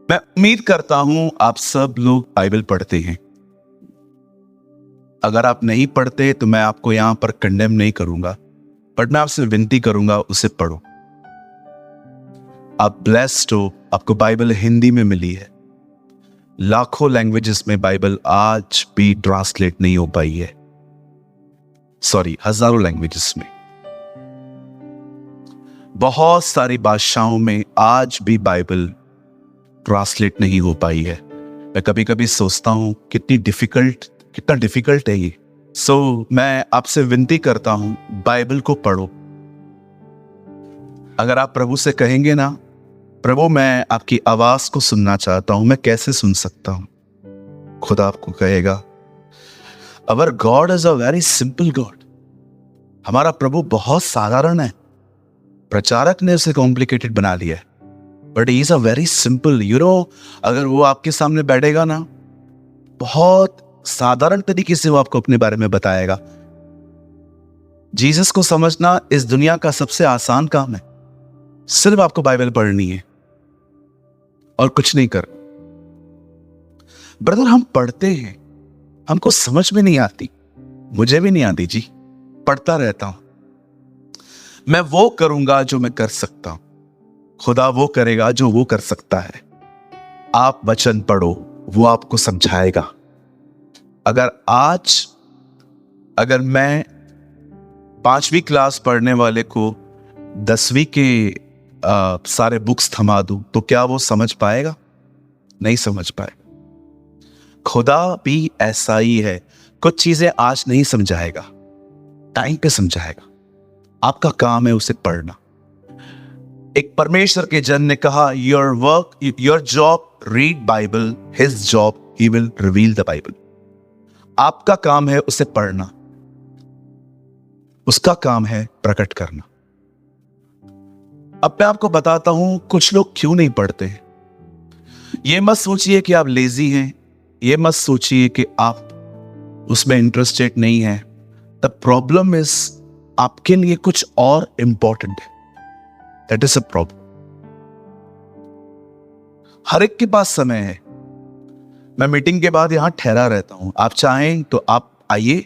मैं उम्मीद करता हूं आप सब लोग बाइबल पढ़ते हैं। अगर आप नहीं पढ़ते तो मैं आपको यहां पर कंडेम नहीं करूंगा, बट मैं आपसे विनती करूंगा उसे पढ़ो। आप ब्लेस्ड हो, आपको बाइबल हिंदी में मिली है। लाखों लैंग्वेजेस में बाइबल आज भी ट्रांसलेट नहीं हो पाई है। सॉरी, हजारों लैंग्वेजेस में, बहुत सारी भाषाओं में आज भी बाइबल ट्रांसलेट नहीं हो पाई है। मैं कभी कभी सोचता हूं कितना डिफिकल्ट है ये। मैं आपसे विनती करता हूं, बाइबल को पढ़ो। अगर आप प्रभु से कहेंगे ना, प्रभु मैं आपकी आवाज को सुनना चाहता हूं, मैं कैसे सुन सकता हूं? खुदा आपको कहेगा, our God is a very simple God. हमारा प्रभु बहुत साधारण है। प्रचारक ने उसे कॉम्प्लिकेटेड बना लिया है, but he is a very simple. अगर वो आपके सामने बैठेगा ना, बहुत साधारण तरीके से वो आपको अपने बारे में बताएगा। जीसस को समझना इस दुनिया का सबसे आसान काम है। सिर्फ आपको बाइबल पढ़नी है और कुछ नहीं कर। ब्रदर, हम पढ़ते हैं, हमको समझ में नहीं आती। मुझे भी नहीं आती जी, पढ़ता रहता हूं। मैं वो करूंगा जो मैं कर सकता हूं, खुदा वो करेगा जो वो कर सकता है। आप वचन पढ़ो, वो आपको समझाएगा। अगर मैं 5वीं क्लास पढ़ने वाले को 10वीं के सारे बुक्स थमा दूं तो क्या वो समझ पाएगा? नहीं समझ पाएगा। खुदा भी ऐसा ही है। कुछ चीजें आज नहीं समझाएगा, टाइम पे समझाएगा। आपका काम है उसे पढ़ना। एक परमेश्वर के जन ने कहा, your job read Bible, his job he will reveal the Bible. आपका काम है उसे पढ़ना, उसका काम है प्रकट करना। अब मैं आपको बताता हूं कुछ लोग क्यों नहीं पढ़ते हैं। यह मत सोचिए कि आप लेजी हैं, यह मत सोचिए कि आप उसमें इंटरेस्टेड नहीं है। द प्रॉब्लम इज आपके लिए कुछ और इंपॉर्टेंट है। That is a problem. हर एक के पास समय है। मैं मीटिंग के बाद यहां ठहरा रहता हूं। आप चाहें तो आप आइए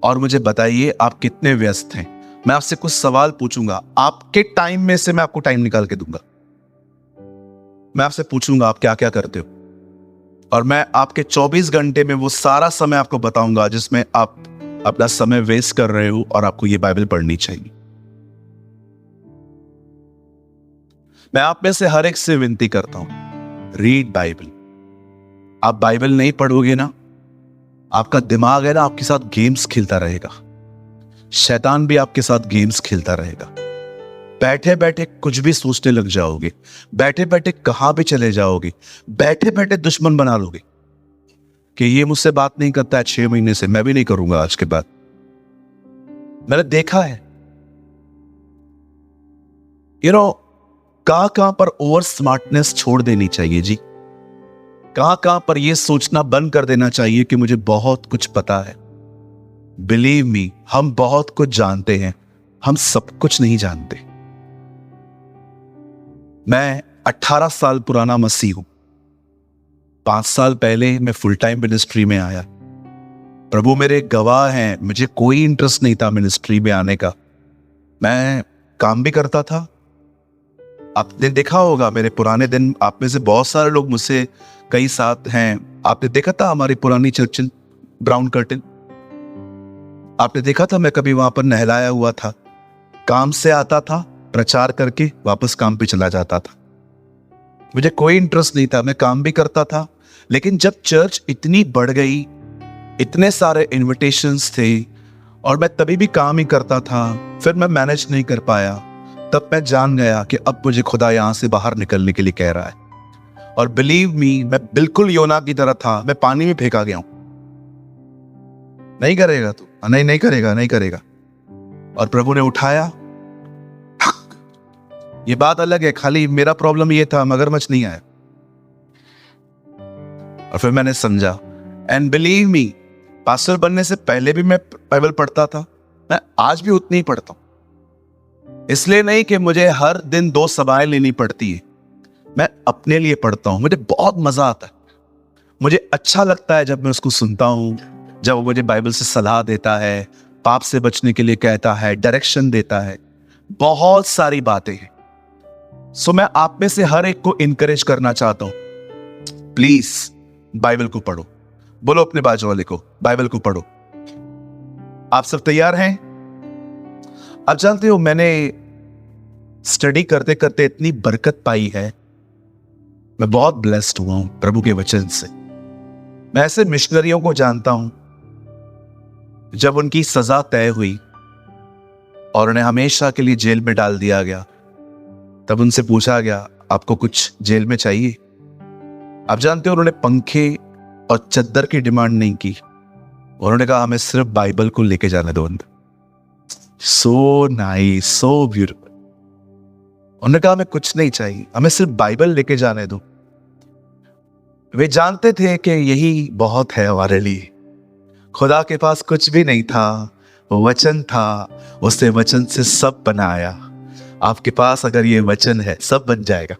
और मुझे बताइए आप कितने व्यस्त हैं। मैं आपसे कुछ सवाल पूछूंगा, आपके टाइम में से मैं आपको टाइम निकाल के दूंगा। मैं आपसे पूछूंगा आप क्या क्या करते हो, और मैं आपके 24 घंटे में वो सारा समय आपको बताऊंगा जिसमें आप अपना समय वेस्ट कर रहे हो और आपको ये बाइबल पढ़नी चाहिए। मैं आप में से हर एक से विनती करता हूं, रीड बाइबल। आप बाइबल नहीं पढ़ोगे ना, आपका दिमाग है ना आपके साथ गेम्स खेलता रहेगा। शैतान भी आपके साथ गेम्स खेलता रहेगा। बैठे बैठे कुछ भी सोचने लग जाओगे, बैठे बैठे कहां भी चले जाओगे, बैठे बैठे दुश्मन बना लोगे कि ये मुझसे बात नहीं करता है 6 महीने से, मैं भी नहीं करूंगा आज के बाद। मैंने देखा है। कहां पर ओवर स्मार्टनेस छोड़ देनी चाहिए जी। कहां पर यह सोचना बंद कर देना चाहिए कि मुझे बहुत कुछ पता है। बिलीव मी, हम बहुत कुछ जानते हैं, हम सब कुछ नहीं जानते। मैं 18 साल पुराना मसीह हूं। 5 साल पहले मैं फुल टाइम मिनिस्ट्री में आया। प्रभु मेरे गवाह हैं, मुझे कोई इंटरेस्ट नहीं था मिनिस्ट्री में आने का। मैं काम भी करता था। आपने देखा होगा मेरे पुराने दिन, आप में से बहुत सारे लोग मुझसे कई साथ हैं। आपने देखा था हमारी पुरानी चर्च, ब्राउन कर्टन। आपने देखा था मैं कभी वहां पर नहलाया हुआ था। काम से आता था, प्रचार करके वापस काम पे चला जाता था। मुझे कोई इंटरेस्ट नहीं था, मैं काम भी करता था। लेकिन जब चर्च इतनी बढ़ गई, इतने सारे इनविटेशंस थे और मैं तभी भी काम ही करता था, फिर मैं मैनेज नहीं कर पाया। तब मैं जान गया कि अब मुझे खुदा यहां से बाहर निकलने के लिए कह रहा है। और बिलीव मी, मैं बिल्कुल योना की तरह था। मैं पानी में फेंका गया हूं। नहीं करेगा तू, नहीं करेगा, नहीं करेगा। और प्रभु ने उठाया। ये बात अलग है, खाली मेरा प्रॉब्लम ये था, मगरमच्छ नहीं आया। और फिर मैंने समझा। एंड बिलीव मी, पास्टर बनने से पहले भी मैं बाइबल पढ़ता था। मैं आज भी उतनी ही पढ़ता हूं। इसलिए नहीं कि मुझे हर दिन 2 सभाएं लेनी पड़ती है। मैं अपने लिए पढ़ता हूं, मुझे बहुत मजा आता है। मुझे अच्छा लगता है जब मैं उसको सुनता हूं, जब वो मुझे बाइबल से सलाह देता है, पाप से बचने के लिए कहता है, डायरेक्शन देता है, बहुत सारी बातें हैं। सो मैं आप में से हर एक को इनकरेज करना चाहता हूं, प्लीज बाइबल को पढ़ो। बोलो अपने बाजू वाले को, बाइबल को पढ़ो। आप सब तैयार हैं? आप जानते हो, मैंने स्टडी करते करते इतनी बरकत पाई है, मैं बहुत ब्लेस्ड हुआ हूं प्रभु के वचन से। मैं ऐसे मिशनरियों को जानता हूं, जब उनकी सजा तय हुई और उन्हें हमेशा के लिए जेल में डाल दिया गया, तब उनसे पूछा गया आपको कुछ जेल में चाहिए? आप जानते हो, उन्होंने पंखे और चद्दर की डिमांड नहीं की, उन्होंने कहा हमें सिर्फ बाइबल को लेके जाने दो अंदर। So nice, so beautiful. उन्होंने कहा हमें कुछ नहीं चाहिए, हमें सिर्फ बाइबल लेके जाने दो। वे जानते थे कि यही बहुत है हमारे लिए। खुदा के पास कुछ भी नहीं था, वो वचन था, उसने वचन से सब बनाया। आपके पास अगर ये वचन है, सब बन जाएगा।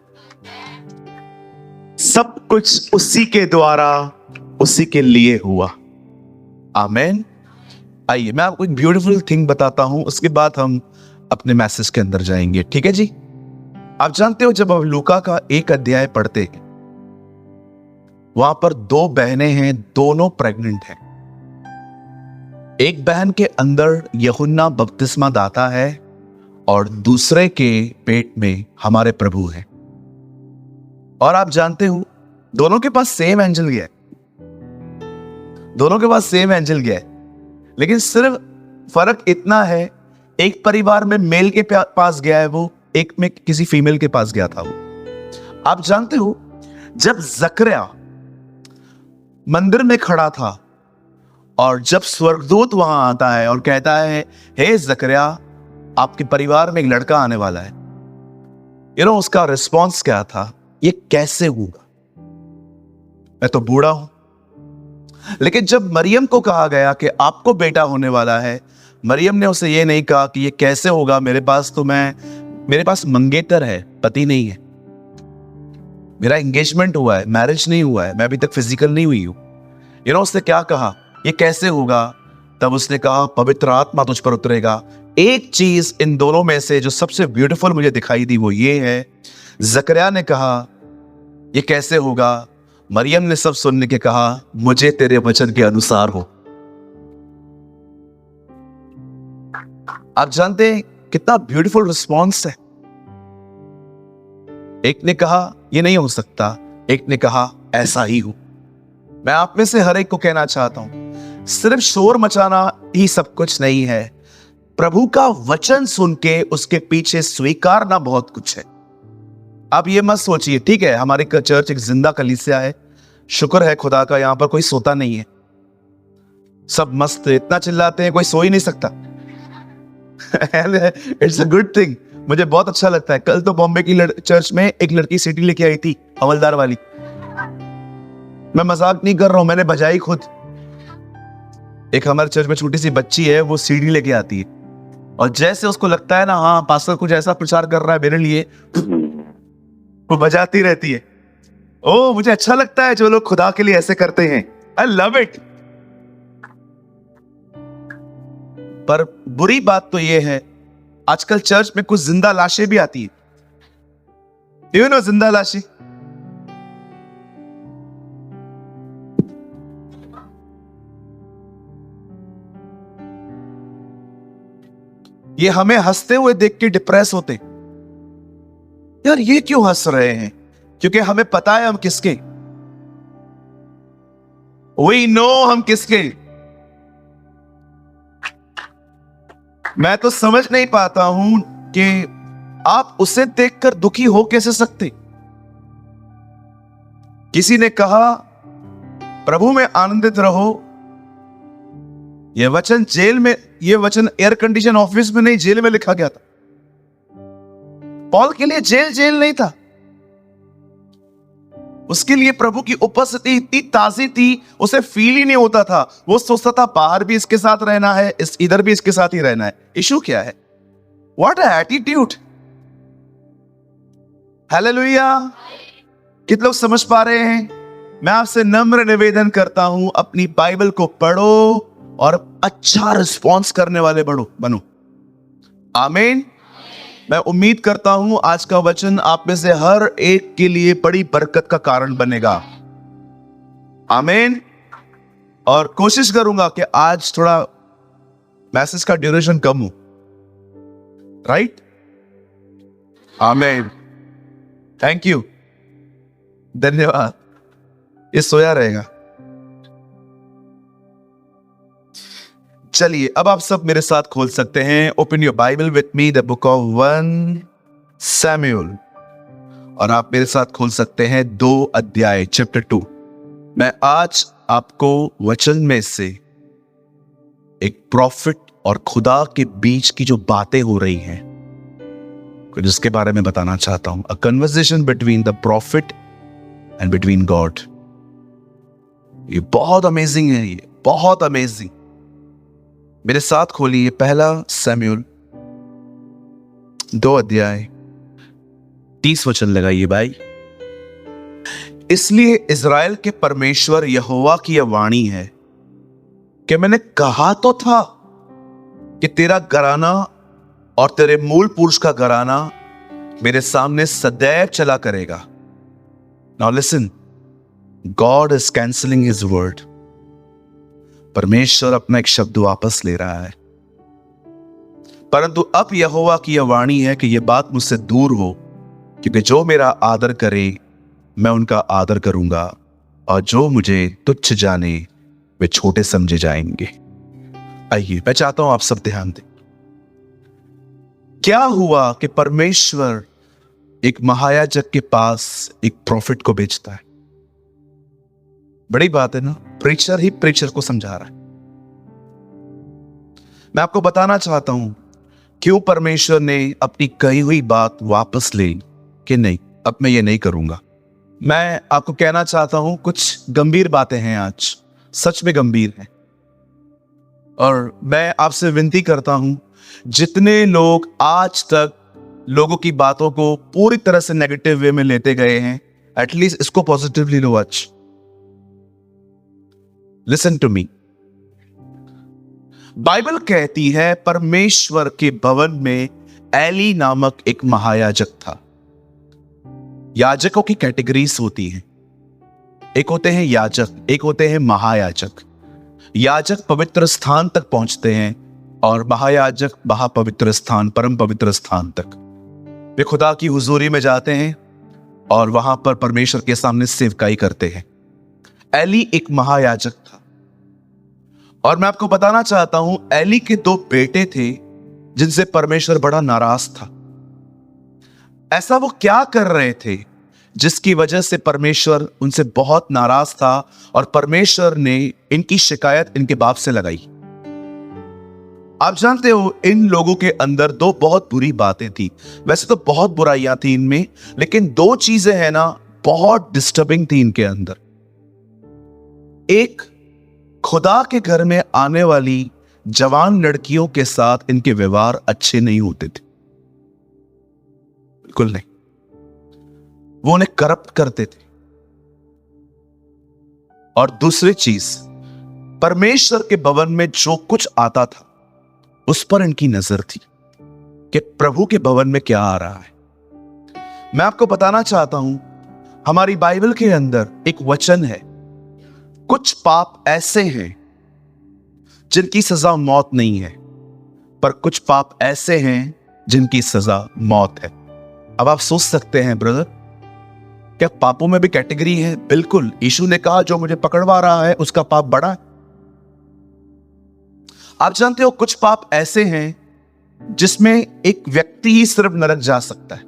सब कुछ उसी के द्वारा, उसी के लिए हुआ। आमेन। आइए मैं आपको एक ब्यूटीफुल थिंग बताता हूं, उसके बाद हम अपने मैसेज के अंदर जाएंगे, ठीक है जी? आप जानते हो, जब आप लूका का 1 अध्याय पढ़ते हैं, वहां पर 2 बहनें हैं, दोनों प्रेग्नेंट हैं। एक बहन के अंदर यूहन्ना बपतिस्मा दाता है और दूसरे के पेट में हमारे प्रभु हैं। और आप जानते हो, दोनों के पास सेम एंजल गया है, दोनों के पास सेम एंजल गया है, लेकिन सिर्फ फर्क इतना है, एक परिवार में मेल के पास गया है वो, एक में किसी फीमेल के पास गया था वो। आप जानते हो, जब जकरिया मंदिर में खड़ा था और जब स्वर्गदूत वहां आता है और कहता है, हे जकरिया, आपके परिवार में एक लड़का आने वाला है, उसका रिस्पॉन्स क्या था? ये कैसे होगा? मैं तो बूढ़ा हूं। लेकिन जब मरियम को कहा गया कि आपको बेटा होने वाला है, मरियम ने उसे ये नहीं कहा कि ये कैसे होगा, मेरे पास मंगेतर है, पति नहीं है, मेरा एंगेजमेंट हुआ है, मैरिज नहीं हुआ है, मैं अभी तक फिजिकल नहीं हुई हूं। उसने क्या कहा? ये कैसे होगा? तब उसने कहा, पवित्र आत्मा तुझ पर उतरेगा। एक चीज इन दोनों में से जो सबसे ब्यूटीफुल मुझे दिखाई दी वो ये है, जकरिया ने कहा ये कैसे होगा, मरियम ने सब सुनने के कहा, मुझे तेरे वचन के अनुसार हो। आप जानते हैं कितना ब्यूटीफुल रिस्पॉन्स है। एक ने कहा ये नहीं हो सकता, एक ने कहा ऐसा ही हो। मैं आप में से हर एक को कहना चाहता हूं, सिर्फ शोर मचाना ही सब कुछ नहीं है, प्रभु का वचन सुन के उसके पीछे स्वीकारना बहुत कुछ है। आप ये मत सोचिए, ठीक है, हमारी चर्च एक जिंदा कलीसिया है, शुक्र है खुदा का, यहां पर कोई सोता नहीं है, सब मस्त इतना चिल्लाते हैं, कोई सो ही नहीं सकता। इट्स अ गुड थिंग, मुझे बहुत अच्छा लगता है। कल तो बॉम्बे की चर्च में एक लड़की सीटी लेके आई थी, हवलदार वाली। मैं मजाक नहीं कर रहा हूं, मैंने बजाई खुद। एक हमारे चर्च में छोटी सी बच्ची है, वो सीडी लेके आती है और जैसे उसको लगता है ना, हाँ पास्टर कुछ ऐसा प्रचार कर रहा है मेरे लिए, वो बजाती रहती है। ओ, मुझे अच्छा लगता है जो लोग खुदा के लिए ऐसे करते हैं। I love it. पर बुरी बात तो ये है, आजकल चर्च में कुछ जिंदा लाशें भी आती है। जिंदा लाशें, ये हमें हंसते हुए देख के डिप्रेस होते। यार ये क्यों हंस रहे हैं? क्योंकि हमें पता है हम किसके, वी नो हम किसके। मैं तो समझ नहीं पाता हूं कि आप उसे देखकर दुखी हो कैसे सकते। किसी ने कहा प्रभु में आनंदित रहो, यह वचन जेल में, यह वचन एयर कंडीशन ऑफिस में नहीं, जेल में लिखा गया था। पॉल के लिए जेल नहीं था, उसके लिए प्रभु की उपस्थिति इतनी ताजी थी, उसे फील ही नहीं होता था। वो सोचता था बाहर भी इसके साथ रहना है, इधर भी इसके साथ ही रहना है। इशू क्या है? What a attitude. हालेलुया। कितने लोग समझ पा रहे हैं? मैं आपसे नम्र निवेदन करता हूं, अपनी बाइबल को पढ़ो और अच्छा रिस्पॉन्स करने वाले बनो। आमीन। मैं उम्मीद करता हूं आज का वचन आप में से हर एक के लिए बड़ी बरकत का कारण बनेगा। आमीन। और कोशिश करूंगा कि आज थोड़ा मैसेज का ड्यूरेशन कम हो। राइट? आमीन। थैंक यू, धन्यवाद। ये सोया रहेगा। चलिए, अब आप सब मेरे साथ खोल सकते हैं। Open your Bible with me, the book of 1 Samuel, और आप मेरे साथ खोल सकते हैं 2 अध्याय, चैप्टर 2। मैं आज आपको वचन में से एक प्रॉफिट और खुदा के बीच की जो बातें हो रही हैं, जिसके बारे में बताना चाहता हूं। A conversation between the profit and between God. ये बहुत अमेजिंग है, ये बहुत अमेजिंग। मेरे साथ खोलिए 1 सैमुएल 2 अध्याय 30 वचन लगाइए भाई। इसलिए इज़राइल के परमेश्वर यहोवा की यह वाणी है कि मैंने कहा तो था कि तेरा घराना और तेरे मूल पुरुष का घराना मेरे सामने सदैव चला करेगा। Now listen, God is cancelling his word. परमेश्वर अपना एक शब्द वापस ले रहा है। परंतु अब यहोवा की यह वाणी है कि यह बात मुझसे दूर हो, क्योंकि जो मेरा आदर करे मैं उनका आदर करूंगा, और जो मुझे तुच्छ जाने वे छोटे समझे जाएंगे। आइए, मैं चाहता हूं आप सब ध्यान दें। क्या हुआ कि परमेश्वर एक महायाजक के पास एक प्रॉफिट को भेजता है। बड़ी बात है ना? प्रीचर ही प्रीचर को समझा रहा है। मैं आपको बताना चाहता हूं क्यों परमेश्वर ने अपनी कही हुई बात वापस ली कि नहीं, अब मैं ये नहीं करूंगा। मैं आपको कहना चाहता हूं कुछ गंभीर बातें हैं आज, सच में गंभीर हैं। और मैं आपसे विनती करता हूं, जितने लोग आज तक लोगों की बातों को पूरी तरह से नेगेटिव वे में लेते गए हैं, एटलीस्ट इसको पॉजिटिवली लो आज। Listen to me. बाइबल कहती है परमेश्वर के भवन में एली नामक एक महायाजक था। याजकों की कैटेगरीज होती हैं। एक होते हैं याजक, एक होते हैं महायाजक। याजक पवित्र स्थान तक पहुंचते हैं और महायाजक महापवित्र स्थान, परम पवित्र स्थान तक वे खुदा की हुजूरी में जाते हैं और वहां पर परमेश्वर के सामने सेवकाई करते हैं। एली एक महायाजक था। और मैं आपको बताना चाहता हूं, एली के 2 बेटे थे जिनसे परमेश्वर बड़ा नाराज था। ऐसा वो क्या कर रहे थे जिसकी वजह से परमेश्वर उनसे बहुत नाराज था, और परमेश्वर ने इनकी शिकायत इनके बाप से लगाई। आप जानते हो, इन लोगों के अंदर 2 बहुत बुरी बातें थी। वैसे तो बहुत बुराइयां थी इनमें, लेकिन 2 चीजें हैं ना, बहुत डिस्टर्बिंग थी इनके अंदर। एक, खुदा के घर में आने वाली जवान लड़कियों के साथ इनके व्यवहार अच्छे नहीं होते थे, बिल्कुल नहीं। वो उन्हें करप्ट करते थे। और दूसरी चीज, परमेश्वर के भवन में जो कुछ आता था उस पर इनकी नजर थी कि प्रभु के भवन में क्या आ रहा है। मैं आपको बताना चाहता हूं, हमारी बाइबल के अंदर एक वचन है, कुछ पाप ऐसे हैं जिनकी सजा मौत नहीं है, पर कुछ पाप ऐसे हैं जिनकी सजा मौत है। अब आप सोच सकते हैं, ब्रदर, क्या पापों में भी कैटेगरी है? बिल्कुल। यीशु ने कहा जो मुझे पकड़वा रहा है उसका पाप बड़ा है। आप जानते हो, कुछ पाप ऐसे हैं जिसमें एक व्यक्ति ही सिर्फ नरक जा सकता है,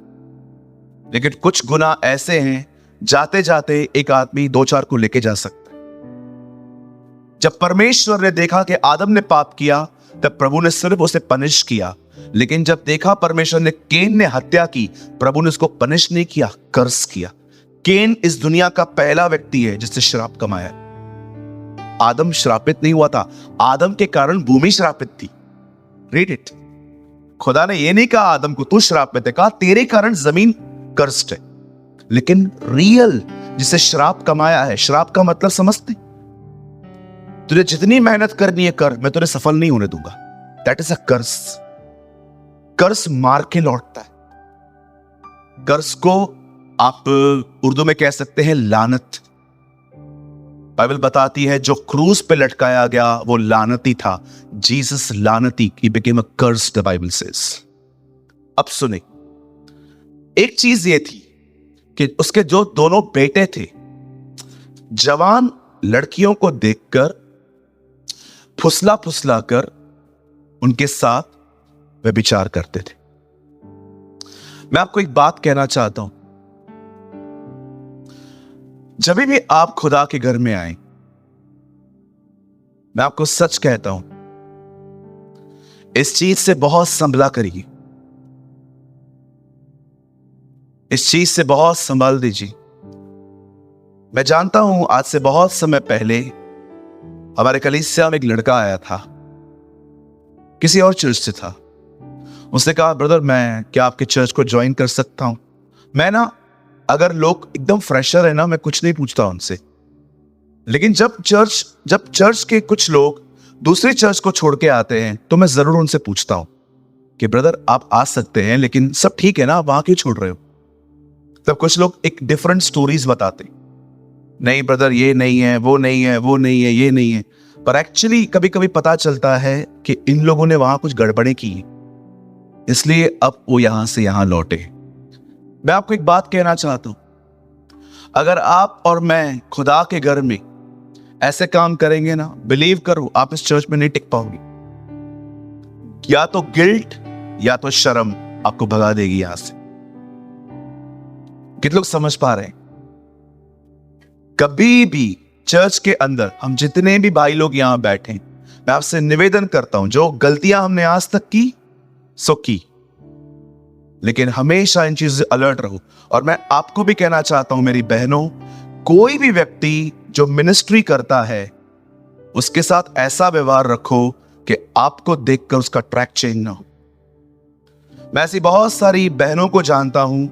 लेकिन कुछ गुनाह ऐसे हैं जाते जाते एक आदमी 2-4 को लेके जा सकता है। जब परमेश्वर ने देखा कि आदम ने पाप किया, तब प्रभु ने सिर्फ उसे पनिश किया, लेकिन जब देखा परमेश्वर ने केन ने हत्या की, प्रभु ने उसको पनिश नहीं किया, कर्स किया। केन इस दुनिया का पहला व्यक्ति है जिसने श्राप कमाया। आदम श्रापित नहीं हुआ था, आदम के कारण भूमि श्रापित थी। Read it. खुदा ने यह नहीं कहा आदम को तू श्रापित है, कहा तेरे कारण जमीन कर्स्ड है। लेकिन रियल जिसे श्राप कमाया है। श्राप का मतलब समझते? तुझे जितनी मेहनत करनी है कर, मैं तुझे सफल नहीं होने दूंगा। दैट इज अ कर्स। कर्स मार के लौटता है। कर्स को आप उर्दू में कह सकते हैं लानत। बाइबल बताती है जो क्रूस पे लटकाया गया वो लानती था। जीसस लानती, he became a curse, the Bible says। अब सुने, एक चीज ये थी कि उसके जो दोनों बेटे थे, जवान लड़कियों को देखकर फुसला फुसला कर उनके साथ वे विचार करते थे। मैं आपको एक बात कहना चाहता हूं, जब भी आप खुदा के घर में आए, मैं आपको सच कहता हूं, इस चीज से बहुत संभला करिए, इस चीज से बहुत संभाल दीजिए। मैं जानता हूं आज से बहुत समय पहले हमारे कलीसिया में एक लड़का आया था, किसी और चर्च से था। उसने कहा, ब्रदर मैं क्या आपके चर्च को ज्वाइन कर सकता हूं? मैं ना, अगर लोग एकदम फ्रेशर है ना, मैं कुछ नहीं पूछता उनसे, लेकिन जब चर्च के कुछ लोग दूसरी चर्च को छोड़ के आते हैं तो मैं जरूर उनसे पूछता हूं कि ब्रदर आप आ सकते हैं, लेकिन सब ठीक है ना, आप वहां क्यों छोड़ रहे हो? तब कुछ लोग एक डिफरेंट स्टोरीज बताते, नहीं ब्रदर ये नहीं है, वो नहीं है, वो नहीं है, ये नहीं है। पर एक्चुअली कभी कभी पता चलता है कि इन लोगों ने वहां कुछ गड़बड़ें की, इसलिए अब वो यहां से यहां लौटे। मैं आपको एक बात कहना चाहता हूं, अगर आप और मैं खुदा के घर में ऐसे काम करेंगे ना, बिलीव करो आप इस चर्च में नहीं टिक पाओगे। या तो गिल्ट या तो शर्म आपको भगा देगी यहां से। कितने लोग समझ पा रहे हैं? कभी भी चर्च के अंदर हम जितने भी भाई लोग यहां बैठे, मैं आपसे निवेदन करता हूं, जो गलतियां हमने आज तक की सो की, लेकिन हमेशा इन चीजों से अलर्ट रहो। और मैं आपको भी कहना चाहता हूं मेरी बहनों, कोई भी व्यक्ति जो मिनिस्ट्री करता है उसके साथ ऐसा व्यवहार रखो कि आपको देखकर उसका ट्रैक चेंज ना हो। मैं ऐसी बहुत सारी बहनों को जानता हूं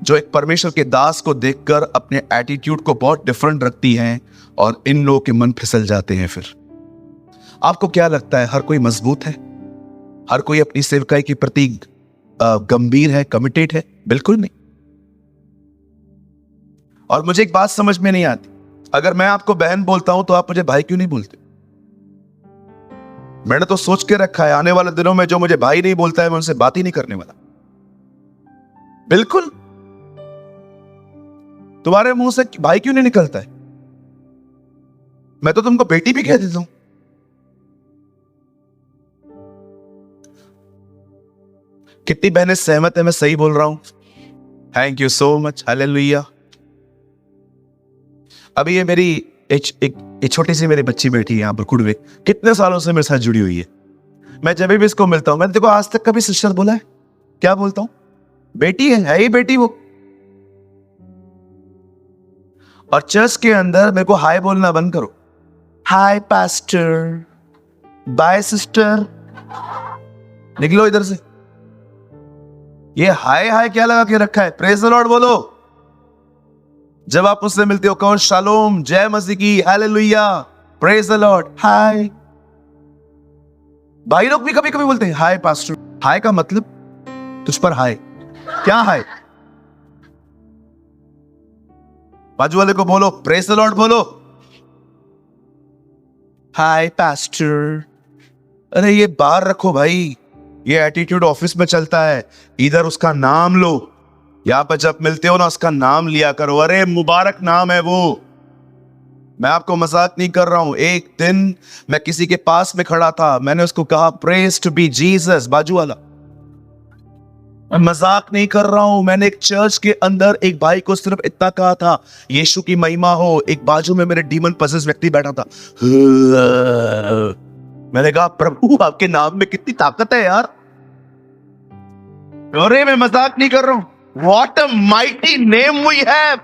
जो एक परमेश्वर के दास को देखकर अपने एटीट्यूड को बहुत डिफरेंट रखती हैं और इन लोगों के मन फिसल जाते हैं। फिर आपको क्या लगता है हर कोई मजबूत है? हर कोई अपनी सेवकाई के प्रति गंभीर है, कमिटेड है? बिल्कुल नहीं। और मुझे एक बात समझ में नहीं आती, अगर मैं आपको बहन बोलता हूं तो आप मुझे भाई क्यों नहीं बोलते? मैंने तो सोच के रखा है आने वाले दिनों में जो मुझे भाई नहीं बोलता है मैं उनसे बात ही नहीं करने वाला। बिल्कुल। तुम्हारे मुंह से भाई क्यों नहीं निकलता है? मैं तो तुमको बेटी भी कह देता हूं। कितनी बहनें सहमत है मैं सही बोल रहा हूं? Thank you so much, hallelujah. अभी ये मेरी एक छोटी सी मेरी बच्ची बैठी है यहां पर कुड़वे, कितने सालों से मेरे साथ जुड़ी हुई है। मैं जब भी इसको मिलता हूं, मैंने देखो आज तक कभी सिस्टर बोला है? क्या बोलता हूं? बेटी है ही बेटी वो। और चर्च के अंदर मेरे को हाय बोलना बंद करो। हाय पास्टर, बाय सिस्टर, निकलो इधर से। ये हाय हाय क्या लगा के रखा है? प्रेज द लॉर्ड बोलो। जब आप उससे मिलते हो कहो शालोम, जय मसीह की, हालेलुया, प्रेज द लॉर्ड, हाय। भाई लोग भी कभी कभी बोलते हैं हाय पास्टर। हाय का मतलब तुझ पर हाय। क्या हाय? बाजू वाले को बोलो प्रेज द लॉर्ड बोलो। हाय पास्टर। अरे ये बाहर रखो भाई, ये एटीट्यूड ऑफिस में चलता है। इधर उसका नाम लो, यहां पर जब मिलते हो ना उसका नाम लिया करो। अरे मुबारक नाम है वो। मैं आपको मजाक नहीं कर रहा हूं। एक दिन मैं किसी के पास में खड़ा था, मैंने उसको कहा प्रेज टू बी जीसस, बाजू वाला। मैं मजाक नहीं कर रहा हूं। मैंने एक चर्च के अंदर एक भाई को सिर्फ इतना कहा था, यीशु की महिमा हो। एक बाजू में मेरे डीमन पसेस व्यक्ति बैठा था। मैंने कहा प्रभु आपके नाम में कितनी ताकत है यार। अरे मैं मजाक नहीं कर रहा हूं। What a mighty name we have!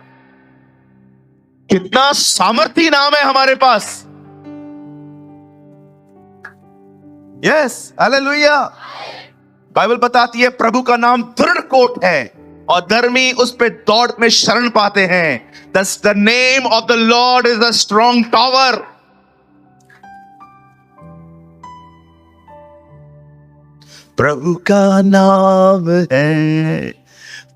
कितना सामर्थी नाम है हमारे पास। Yes, hallelujah. बाइबल बताती है प्रभु का नाम दृढ़ कोट है, और धर्मी उस पे दौड़ में शरण पाते हैं। The name of the lord is the strong tower. प्रभु का नाम है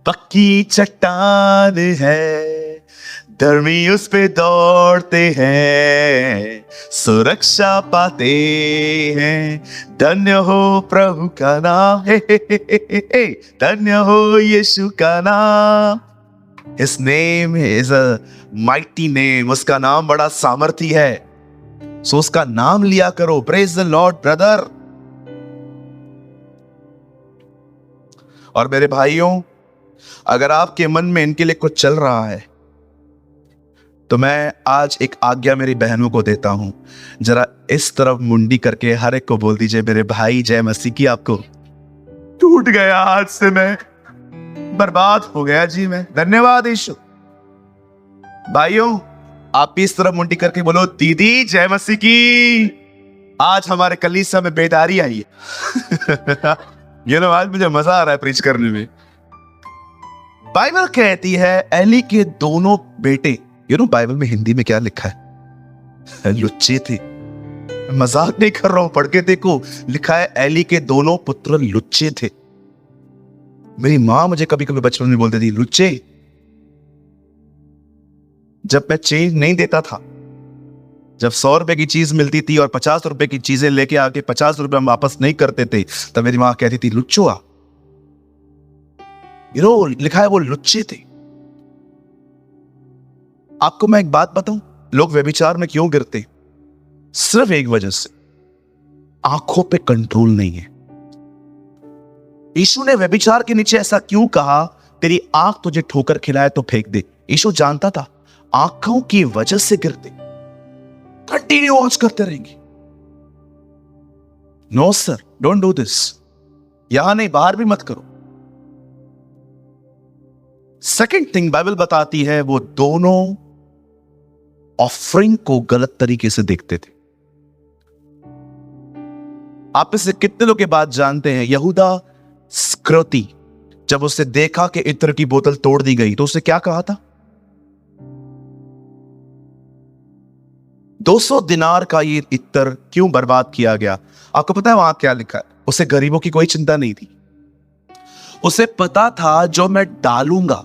पक्की चट्टान है, धर्मी उस पे दौड़ते हैं, सुरक्षा पाते हैं। धन्य हो प्रभु का नाम, धन्य हो यीशु का नाम। His name is a mighty name, उसका नाम बड़ा सामर्थी है, सो उसका नाम लिया करो। Praise the Lord brother। और मेरे भाइयों, अगर आपके मन में इनके लिए कुछ चल रहा है तो मैं आज एक आज्ञा मेरी बहनों को देता हूं, जरा इस तरफ मुंडी करके हर एक को बोल दीजिए, मेरे भाई जय मसीह की आपको। टूट गया आज से, मैं बर्बाद हो गया जी, मैं। धन्यवाद यीशु। भाइयों, आप भी इस तरफ मुंडी करके बोलो, दीदी जय मसीह की। आज हमारे कलीसिया में बेदारी आई है। ये ना, आज मुझे मजा आ रहा है प्रीच करने में। बाइबल कहती है एली के दोनों बेटे, बाइबल में हिंदी में क्या लिखा है, लुच्चे थे। मजाक नहीं कर रहा हूं, पढ़ के देखो, लिखा है एली के दोनों पुत्र लुच्चे थे। मेरी मां मुझे कभी कभी बचपन में बोलती थी लुच्चे। जब मैं चेंज नहीं देता था, जब 100 रुपए की चीज मिलती थी और 50 रुपए की चीजें लेके आके 50 रुपए हम वापस नहीं करते थे, तब मेरी मां कहती थी लुच्चुआ। लिखा है वो लुच्चे थे। आपको मैं एक बात बताऊं, लोग व्यभिचार में क्यों गिरते? सिर्फ एक वजह से, आंखों पे कंट्रोल नहीं है। यीशु ने व्यभिचार के नीचे ऐसा क्यों कहा, तेरी आंख तुझे ठोकर खिलाए तो फेंक दे। यीशु जानता था आंखों की वजह से गिरते, कंटिन्यू वॉच करते रहेंगे। No sir, don't do this. यहां नहीं, बाहर भी मत करो। सेकंड थिंग बाइबल बताती है, वो दोनों ऑफरिंग को गलत तरीके से देखते थे। आप इससे कितने लोग के बात जानते हैं, यहूदा स्क्रोती जब उसे देखा कि इत्र की बोतल तोड़ दी गई, तो उसे क्या कहा था? 200 दिनार का ये इत्र क्यों बर्बाद किया गया? आपको पता है वहां क्या लिखा है? उसे गरीबों की कोई चिंता नहीं थी। उसे पता था जो मैं डालूंगा,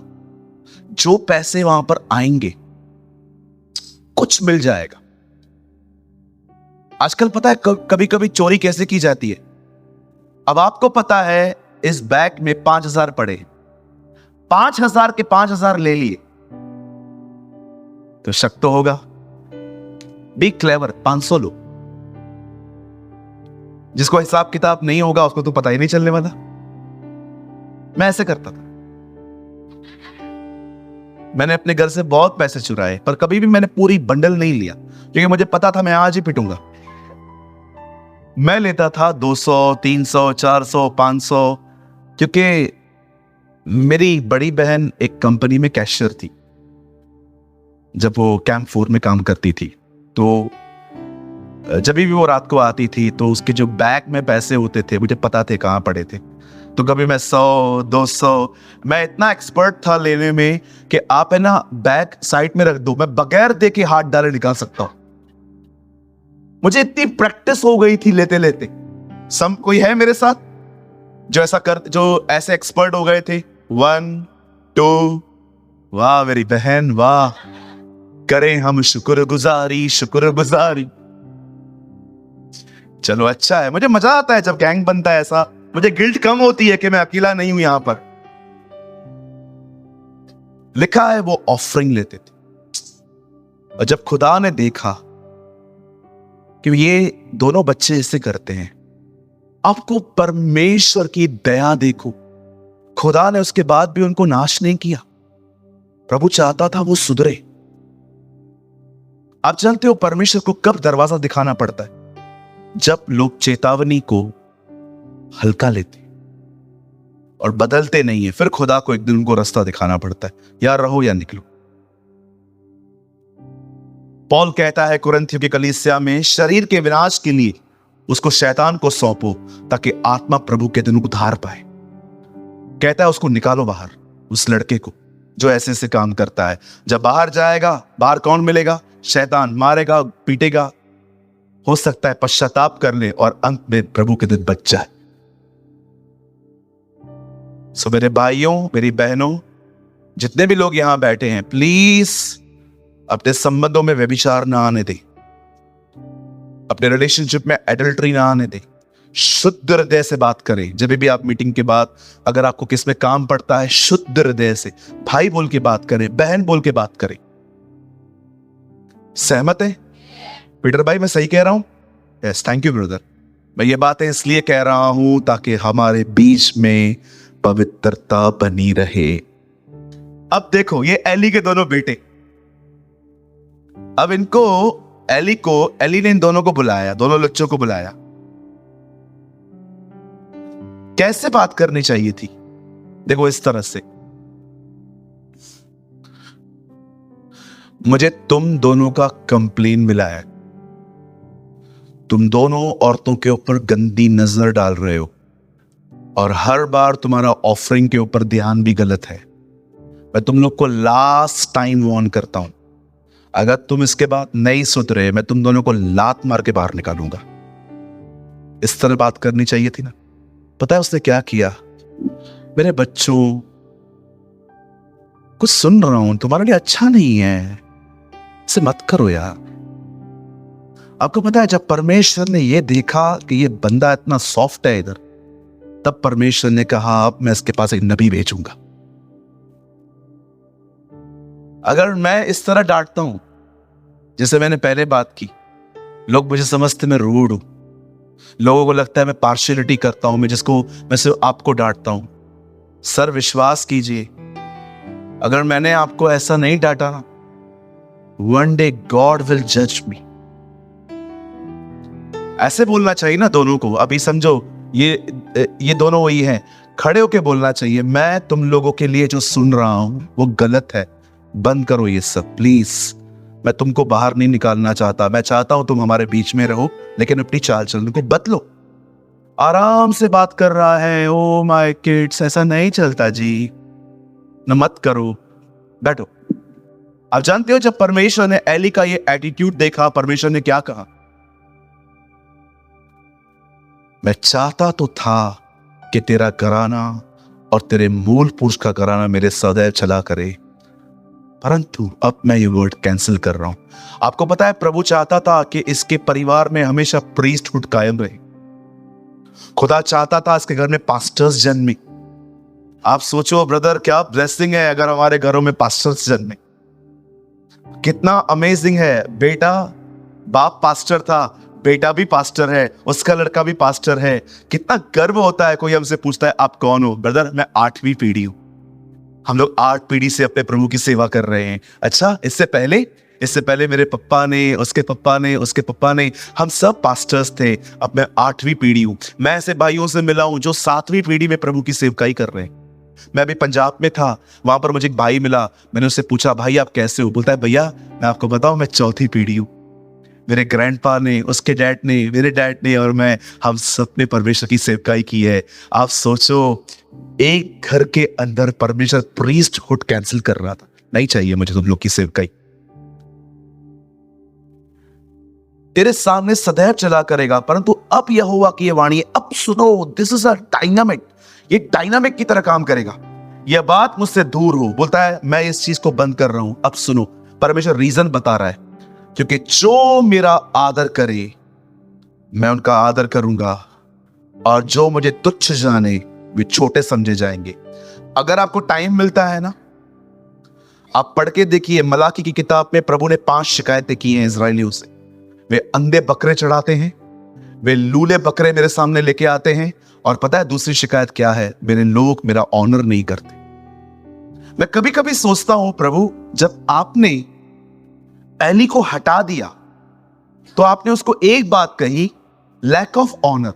जो पैसे वहां पर आएंगे, कुछ मिल जाएगा। आजकल पता है कभी कभी चोरी कैसे की जाती है? अब आपको पता है इस बैग में 5000 पड़े, 5000 के 5000 ले लिए, तो शक तो होगा। बी क्लेवर, 500 लो। जिसको हिसाब किताब नहीं होगा उसको तो पता ही नहीं चलने वाला। मैं ऐसे करता था। मैंने अपने घर से बहुत पैसे चुराए, पर कभी भी मैंने पूरी बंडल नहीं लिया, क्योंकि मुझे पता था मैं आज ही पिटूंगा। मैं लेता था 200, 300, 400, 500, क्योंकि मेरी बड़ी बहन एक कंपनी में कैशियर थी। जब वो कैंप 4 में काम करती थी, तो जब भी वो रात को आती थी तो उसके जो बैग में पैसे होते थे मुझे पता थे कहां पड़े थे। तो कभी मैं 100, 200, मैं इतना एक्सपर्ट था लेने में कि आप है ना बैग साइड में रख दो, मैं बगैर देखे हाथ डाले निकाल सकता हूं। मुझे इतनी प्रैक्टिस हो गई थी लेते लेते। सम कोई है मेरे साथ जो ऐसे एक्सपर्ट हो गए थे? 1, 2, वाह मेरी बहन, वाह। करें हम शुक्रगुजारी, शुक्रगुजारी। चलो अच्छा है, मुझे मजा आता है जब गैंग बनता है ऐसा। मुझे गिल्ट कम होती है कि मैं अकेला नहीं हूं यहां पर। लिखा है वो ऑफरिंग लेते थे, और जब खुदा ने देखा कि ये दोनों बच्चे ऐसे करते हैं, आपको परमेश्वर की दया देखो। खुदा ने उसके बाद भी उनको नाश नहीं किया। प्रभु चाहता था वो सुधरे। आप जानते हो परमेश्वर को कब दरवाजा दिखाना पड़ता है? जब लोग चेतावनी को हल्का लेते और बदलते नहीं है, फिर खुदा को एक दिन उनको रास्ता दिखाना पड़ता है, या रहो या निकलो। पौल कहता है कुरिन्थियों की कलीसिया में, शरीर के विनाश के लिए उसको शैतान को सौंपो, ताकि आत्मा प्रभु के दिन उधार पाए। कहता है उसको निकालो बाहर, उस लड़के को जो ऐसे ऐसे काम करता है। जब बाहर जाएगा, बाहर कौन मिलेगा? शैतान मारेगा, पीटेगा, हो सकता है पश्चाताप कर ले और अंत में प्रभु के दिन बच जाए। सो मेरे भाइयों, मेरी बहनों, जितने भी लोग यहां बैठे हैं, प्लीज अपने संबंधों में व्यभिचार ना आने दे, अपने रिलेशनशिप में एडल्ट्री ना आने दे। शुद्ध हृदय से बात करें। जब भी आप मीटिंग के बाद अगर आपको किस में काम पड़ता है, शुद्ध हृदय से भाई बोल के बात करें, बहन बोल के बात करें। सहमत है पीटर भाई? मैं सही कह रहा हूं? Yes, thank you brother. मैं ये बातें इसलिए कह रहा हूं ताकि हमारे बीच में पवित्रता बनी रहे। अब देखो, ये एली के दोनों बेटे, अब एली ने इन दोनों को बुलाया, दोनों लुच्चों को बुलाया। कैसे बात करनी चाहिए थी? देखो, इस तरह से, मुझे तुम दोनों का कंप्लेन मिला है, तुम दोनों औरतों के ऊपर गंदी नजर डाल रहे हो और हर बार तुम्हारा ऑफरिंग के ऊपर ध्यान भी गलत है। मैं तुम लोग को लास्ट टाइम वार्न करता हूं, अगर तुम इसके बाद नहीं सुधरे, मैं तुम दोनों को लात मार के बाहर निकालूंगा। इस तरह बात करनी चाहिए थी ना। पता है उसने क्या किया? मेरे बच्चों, कुछ सुन रहा हूं, तुम्हारे लिए अच्छा नहीं है, इसे मत करो यार। आपको पता है, जब परमेश्वर ने यह देखा कि ये बंदा इतना सॉफ्ट है इधर, तब परमेश्वर ने कहा अब मैं इसके पास एक नबी भेजूंगा। अगर मैं इस तरह डांटता हूं, जैसे मैंने पहले बात की, लोग मुझे समझते मैं रूड हूं, लोगों को लगता है मैं पार्शियलिटी करता हूं, मैं सिर्फ आपको डांटता हूं। सर, विश्वास कीजिए, अगर मैंने आपको ऐसा नहीं डांटा ना, वन डे गॉड विल जज मी। ऐसे बोलना चाहिए ना दोनों को। अभी समझो, ये दोनों वही हैं, खड़े होके बोलना चाहिए, मैं तुम लोगों के लिए जो सुन रहा हूं वो गलत है, बंद करो ये सब प्लीज। मैं तुमको बाहर नहीं निकालना चाहता, मैं चाहता हूं तुम हमारे बीच में रहो, लेकिन अपनी चाल चलने को बदलो। आराम से बात कर रहा है, ओ माय किड्स, ऐसा नहीं चलता जी, न मत करो, बैठो। आप जानते हो, जब परमेश्वर ने एली का ये एटीट्यूड देखा, परमेश्वर ने क्या कहा? मैं चाहता तो था कि तेरा घराना और तेरे मूल पुरुष का घराना मेरे सदैव चला करे, परंतु अब मैं ये वर्ड कैंसिल कर रहा हूं। आपको पता है, प्रभु चाहता था कि इसके परिवार में हमेशा प्रीस्टहुड कायम रहे। खुदा चाहता था इसके घर में पास्टर्स जन्मे। आप सोचो ब्रदर, क्या ब्लेसिंग है अगर हमारे घरों में पास्टर्स जन्मे। कितना अमेजिंग है। बेटा, बाप पास्टर था, बेटा भी पास्टर है, उसका लड़का भी पास्टर है। कितना गर्व होता है। कोई हमसे पूछता है आप कौन हो? ब्रदर, मैं 8वीं पीढ़ी हूं। हम लोग 8 पीढ़ी से अपने प्रभु की सेवा कर रहे हैं। अच्छा, इससे पहले मेरे पप्पा ने, उसके पप्पा ने, उसके पप्पा ने, हम सब पास्टर्स थे। अब मैं 8वीं पीढ़ी हूं। मैं ऐसे भाइयों से मिला हूं जो 7वीं पीढ़ी में प्रभु की सेवकाई कर रहे हैं। मैं अभी पंजाब में था, वहां पर मुझे एक भाई मिला। मैंने उससे पूछा, भाई आप कैसे हो? बोलता है, भैया मैं आपको बताऊं, मैं 4थी पीढ़ी हूं। मेरे ग्रैंडपा ने, उसके डैड ने, मेरे डैड ने और मैं, हम सब ने परमेश्वर की सेवकाई की है। आप सोचो, एक घर के अंदर परमेश्वर प्रीस्टहुड कैंसिल कर रहा था। नहीं चाहिए मुझे तुम लोग की सेवकाई। तेरे सामने सदैव चला करेगा, परंतु अब यहोवा की ये वाणी है, अब सुनो। दिस इज अ डायनामिक, ये डायनामिक की तरह काम करेगा। यह बात मुझसे दूर हो, बोलता है मैं इस चीज को बंद कर रहा हूं, अब सुनो। परमेश्वर रीजन बता रहा है, क्योंकि जो मेरा आदर करे मैं उनका आदर करूंगा, और जो मुझे तुच्छ जाने वे छोटे समझे जाएंगे। अगर आपको टाइम मिलता है ना, आप पढ़ के देखिए, मलाकी की किताब में प्रभु ने 5 शिकायतें की हैं इजरायलियों से। वे अंधे बकरे चढ़ाते हैं, वे लूले बकरे मेरे सामने लेके आते हैं, और पता है दूसरी शिकायत क्या है? मेरे लोग मेरा ऑनर नहीं करते। मैं कभी कभी सोचता हूं, प्रभु जब आपने एली को हटा दिया तो आपने उसको एक बात कही, लैक ऑफ ऑनर।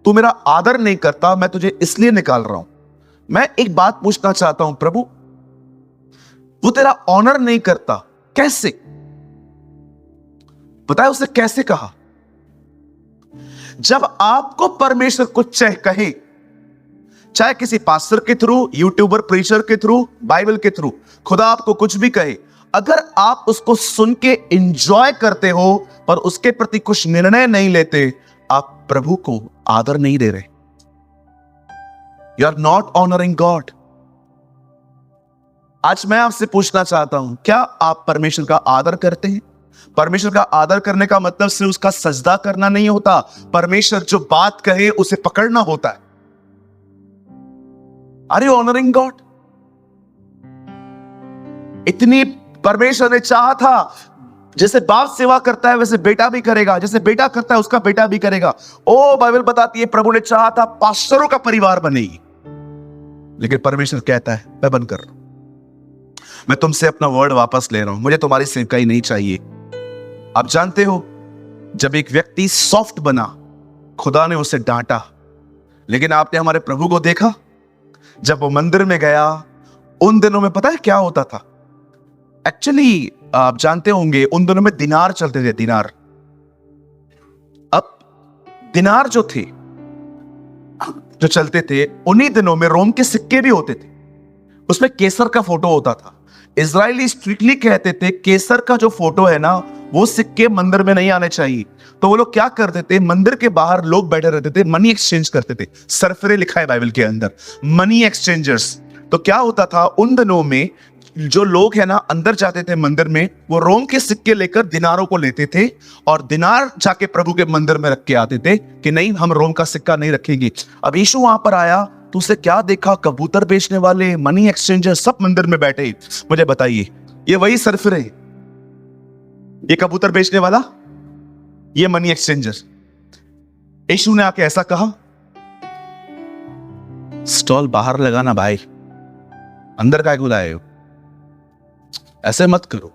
तू मेरा आदर नहीं करता, मैं तुझे इसलिए निकाल रहा हूं। मैं एक बात पूछना चाहता हूं, प्रभु वो तेरा ऑनर नहीं करता, कैसे? पता है उसने कैसे कहा? जब आपको परमेश्वर कुछ कहे, चाहे किसी पास्टर के थ्रू, यूट्यूबर, प्रीचर के थ्रू, बाइबल के थ्रू, खुदा आपको कुछ भी कहे, अगर आप उसको सुन के एंजॉय करते हो पर उसके प्रति कुछ निर्णय नहीं लेते, आप प्रभु को आदर नहीं दे रहे। You are not honouring God. आज मैं आपसे पूछना चाहता हूं, क्या आप परमेश्वर का आदर करते हैं? परमेश्वर का आदर करने का मतलब सिर्फ उसका सजदा करना नहीं होता, परमेश्वर जो बात कहे उसे पकड़ना होता है। Are you honouring God? इतनी परमेश्वर ने चाहा था, जैसे बाप सेवा करता है वैसे बेटा भी करेगा, जैसे बेटा करता है उसका बेटा भी करेगा। ओ बाइबल बताती है प्रभु ने चाहा था पास्टरों का परिवार बनेगी, लेकिन परमेश्वर कहता है मैं बंद कर रहा हूं, मैं तुमसे अपना वर्ड वापस ले रहा हूं, मुझे तुम्हारी सेवकाई नहीं चाहिए। आप जानते हो, जब एक व्यक्ति सॉफ्ट बना, खुदा ने उसे डांटा, लेकिन आपने हमारे प्रभु को देखा, जब वो मंदिर में गया, उन दिनों में पता है क्या होता था? एक्चुअली आप जानते होंगे उन दिनों में दिनार चलते थे, दिनार। अब दिनार जो थे, जो चलते थे, उन्हीं दिनों में रोम के सिक्के भी होते थे, उसमें केसर का फोटो होता था। इजरायली स्ट्रिक्टली कहते थे केसर का जो फोटो है ना, वो सिक्के मंदिर में नहीं आने चाहिए। तो वो लोग क्या करते थे, मंदिर के बाहर लोग बैठे रहते थे, मनी एक्सचेंज करते थे। सरफरे लिखा है बाइबल के अंदर, मनी एक्सचेंजर्स। तो क्या होता था उन दिनों में, जो लोग है ना अंदर जाते थे मंदिर में, वो रोम के सिक्के लेकर दिनारों को लेते थे और दिनार जाके प्रभु के मंदिर में रख के आते थे कि नहीं, हम रोम का सिक्का नहीं रखेंगे। अब यीशु वहां पर आया तो उसे क्या देखा, कबूतर बेचने वाले, मनी एक्सचेंजर सब मंदिर में बैठे। मुझे बताइए, ये वही सरफरे, ये कबूतर बेचने वाला, ये मनी एक्सचेंजर। यीशु ने आके ऐसा कहा, स्टॉल बाहर लगाना भाई, अंदर काय को लाए हो? ऐसे मत करो,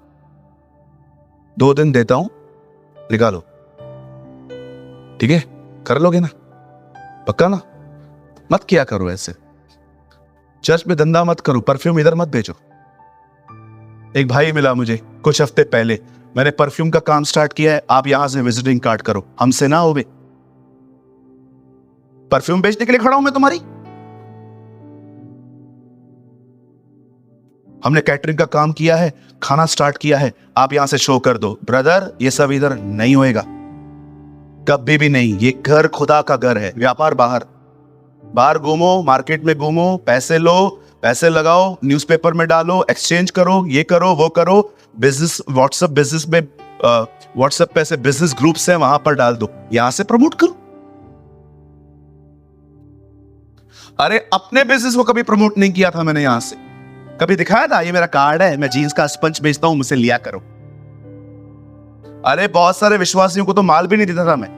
2 दिन देता हूं, निकालो, ठीक है? कर लोगे ना? पक्का ना? मत किया करो ऐसे, चर्च में धंधा मत करो, परफ्यूम इधर मत बेचो। एक भाई मिला मुझे कुछ हफ्ते पहले, मैंने परफ्यूम का काम स्टार्ट किया है, आप यहां से विजिटिंग कार्ड करो, हमसे ना होवे। परफ्यूम बेचने के लिए खड़ा हूं मैं तुम्हारी? हमने कैटरिंग का काम किया है, खाना स्टार्ट किया है, आप यहां से शो कर दो। ब्रदर, ये सब इधर नहीं होएगा, कभी भी नहीं। ये घर खुदा का घर है। व्यापार बाहर, बाहर घूमो, मार्केट में घूमो, पैसे लो, पैसे लगाओ, न्यूज़पेपर में डालो, एक्सचेंज करो, ये करो, वो करो, बिजनेस, व्हाट्सएप बिजनेस में, व्हाट्सएप पे ऐसे बिजनेस ग्रुप्स हैं, वहां पर डाल दो, यहां से प्रमोट करो। अरे अपने बिजनेस को कभी प्रमोट नहीं किया था मैंने, यहां से कभी दिखाया था ये मेरा कार्ड है, मैं जीन्स का स्पंज बेचता हूं, मुझसे लिया करो। अरे बहुत सारे विश्वासियों को तो माल भी नहीं देता था मैं।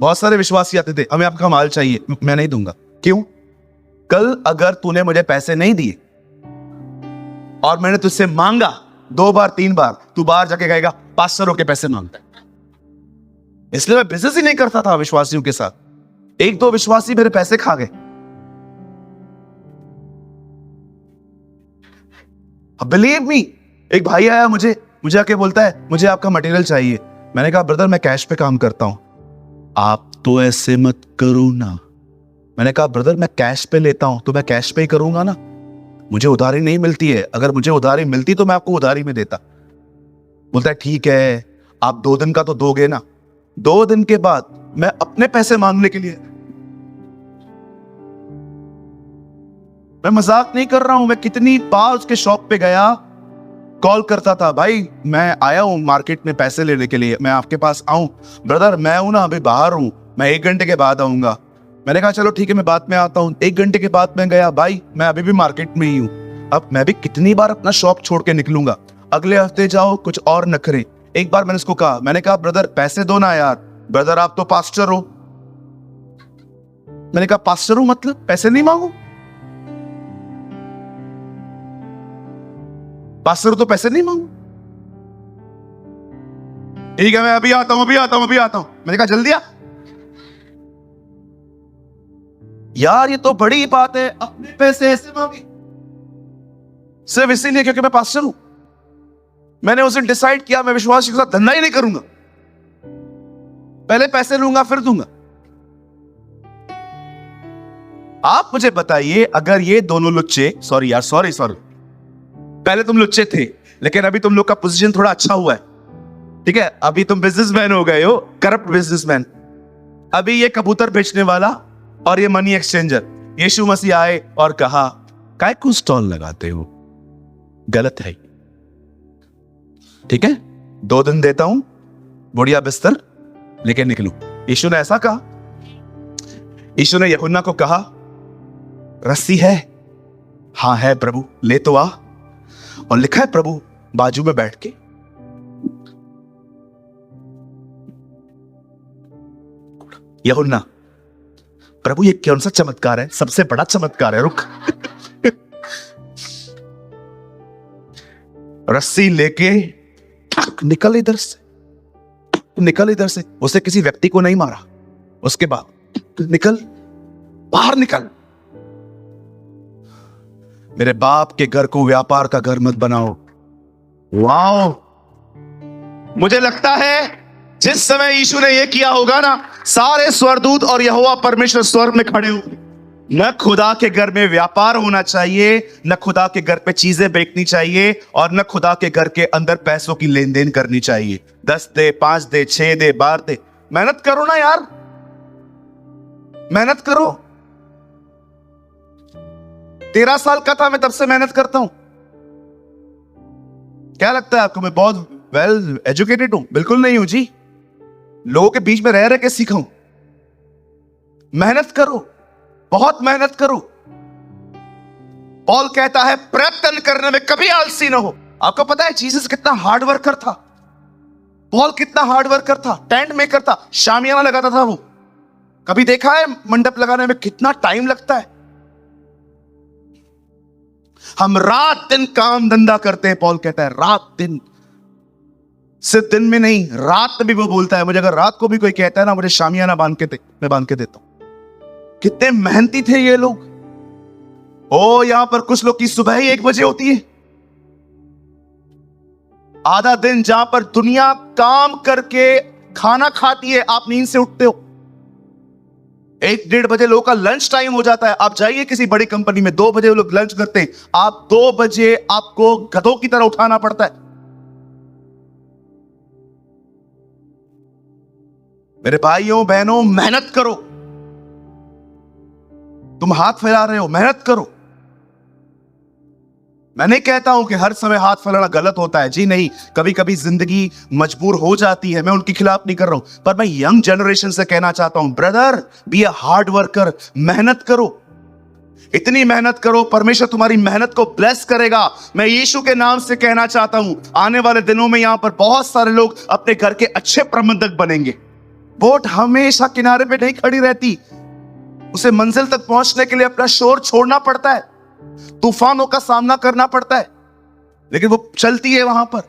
बहुत सारे विश्वासी आते थे, हमें आपका माल चाहिए, मैं नहीं दूंगा। क्यों? कल अगर तूने मुझे पैसे नहीं दिए और मैंने तुझसे मांगा 2 बार 3 बार, तू बाहर जाके कहेगा पास्टरों के पैसे मांगता है। इसलिए मैं बिजनेस ही नहीं करता था विश्वासियों के साथ। 1-2 विश्वासी मेरे पैसे खा गए। बिलीव मी, एक भाई आया मुझे आके बोलता है मुझे आपका मटेरियल चाहिए। मैंने कहा ब्रदर मैं कैश पे काम करता हूं। आप तो ऐसे मत करो ना। मैंने कहा ब्रदर मैं कैश पे लेता हूं तो मैं कैश पे ही करूंगा ना, मुझे उधारी नहीं मिलती है। अगर मुझे उधारी मिलती तो मैं आपको उधारी में देता। बोलता है ठीक है, आप 2 दिन का तो दोगे ना। 2 दिन के बाद मैं अपने पैसे मांगने के लिए, मैं मजाक नहीं कर रहा हूं, मैं कितनी बार उसके शॉप पे गया, कॉल करता था, भाई मैं आया हूं मार्केट में पैसे लेने के लिए, मैं आपके पास आऊं? ब्रदर मैं हूं ना, अभी बाहर हूं, मैं 1 घंटे के बाद आऊंगा। मैंने कहा चलो ठीक है, मैं बाद में आता हूं। 1 घंटे के बाद मैं गया, भाई मैं अभी भी मार्केट में ही हूं। अब मैं भी कितनी बार अपना शॉप छोड़ के निकलूंगा? अगले हफ्ते जाओ, कुछ और नखरे। एक बार मैंने उसको कहा, मैंने कहा ब्रदर पैसे दो ना यार। ब्रदर आप तो पास्टर हो। मैंने कहा पास्टर हूं मतलब पैसे नहीं मांगू? पास्टर तो पैसे नहीं मांगू। ठीक है मैं अभी आता हूं, अभी आता हूं, अभी आता हूं। मैंने कहा जल्दी आ यार, ये तो बड़ी बात है, अपने पैसे ऐसे मांगे सिर्फ इसीलिए क्योंकि मैं पास्टर हूं। मैंने उस दिन डिसाइड किया मैं विश्वास के साथ धंधा ही नहीं करूंगा, पहले पैसे लूंगा फिर दूंगा। आप मुझे बताइए, अगर ये दोनों लुच्चे, सॉरी यार, सॉरी, पहले तुम लुच्चे थे लेकिन अभी तुम लोग का पोजीशन थोड़ा अच्छा हुआ है, ठीक है, अभी तुम बिजनेसमैन हो गए हो, करप्ट बिजनेसमैन। अभी ये कबूतर बेचने वाला और ये मनी एक्सचेंजर, यीशु मसीह आए और कहा, काय को स्टॉल लगाते हो, गलत है, ठीक है, 2 दिन देता हूं, बुढ़िया बिस्तर लेके निकलो। यीशु ने ऐसा कहा। यीशु ने यूहन्ना को कहा, रस्सी है? हाँ है प्रभु, ले तो आ। और लिखा है प्रभु बाजू में बैठ के। यूहन्ना, प्रभु ये कौन सा चमत्कार है? सबसे बड़ा चमत्कार है, रुक। रस्सी लेके निकल इधर से, निकल इधर से। उसे किसी व्यक्ति को नहीं मारा, उसके बाद निकल, बाहर निकल। मेरे बाप के घर को व्यापार का घर मत बनाओ। वाओ, मुझे लगता है जिस समय यीशु ने यह किया होगा ना, सारे स्वर्गदूत और यहोवा परमेश्वर स्वर्ग में खड़े होंगे। न खुदा के घर में व्यापार होना चाहिए, न खुदा के घर पे चीजें बेचनी चाहिए, और न खुदा के घर के अंदर पैसों की लेन देन करनी चाहिए। 10 दे, 5 दे, 6 दे, 12 दे। मेहनत करो ना यार, मेहनत करो। 13 साल का था मैं तब से मेहनत करता हूं। क्या लगता है आपको मैं बहुत वेल एजुकेटेड हूं? बिल्कुल नहीं हूं जी। लोगों के बीच में रह रह के सीखा हूं। मेहनत करो, बहुत मेहनत करो। पॉल कहता है प्रयत्न करने में कभी आलसी ना हो। आपको पता है जीसस कितना हार्ड वर्कर था? पॉल कितना हार्ड वर्कर था, टेंट मेकर था, शामियाना लगाता था वो। कभी देखा है मंडप लगाने में कितना टाइम लगता है? हम रात दिन काम धंधा करते हैं। पॉल कहता है रात दिन, सिर्फ दिन में नहीं, रात में भी वो बोलता है। मुझे अगर रात को भी कोई कहता है ना मुझे शामियाना बांध के दे, मैं बांध के देता हूं। कितने मेहनती थे ये लोग। ओ, यहां पर कुछ लोग की सुबह ही 1 बजे होती है। आधा दिन जहां पर दुनिया काम करके खाना खाती है, आप नींद से उठते हो। 1-1:30 बजे लोगों का लंच टाइम हो जाता है। आप जाइए किसी बड़ी कंपनी में, 2 बजे वो लोग लंच करते हैं। आप 2 बजे आपको गधों की तरह उठाना पड़ता है। मेरे भाइयों बहनों, मेहनत करो। तुम हाथ फैला रहे हो, मेहनत करो। मैं नहीं कहता हूं कि हर समय हाथ फैलाना गलत होता है, जी नहीं। कभी कभी जिंदगी मजबूर हो जाती है, मैं उनके खिलाफ नहीं कर रहा हूं। पर मैं यंग जनरेशन से कहना चाहता हूं, brother be a hard worker. मेहनत करो, इतनी मेहनत करो, परमेश्वर तुम्हारी मेहनत को ब्लेस करेगा। मैं यीशु के नाम से कहना चाहता हूं, आने वाले दिनों में यहां पर बहुत सारे लोग अपने घर के अच्छे प्रबंधक बनेंगे। बोट हमेशा किनारे पे नहीं खड़ी रहती, उसे मंजिल तक पहुंचने के लिए अपना शोर छोड़ना पड़ता है, तूफानों का सामना करना पड़ता है, लेकिन वो चलती है वहां पर।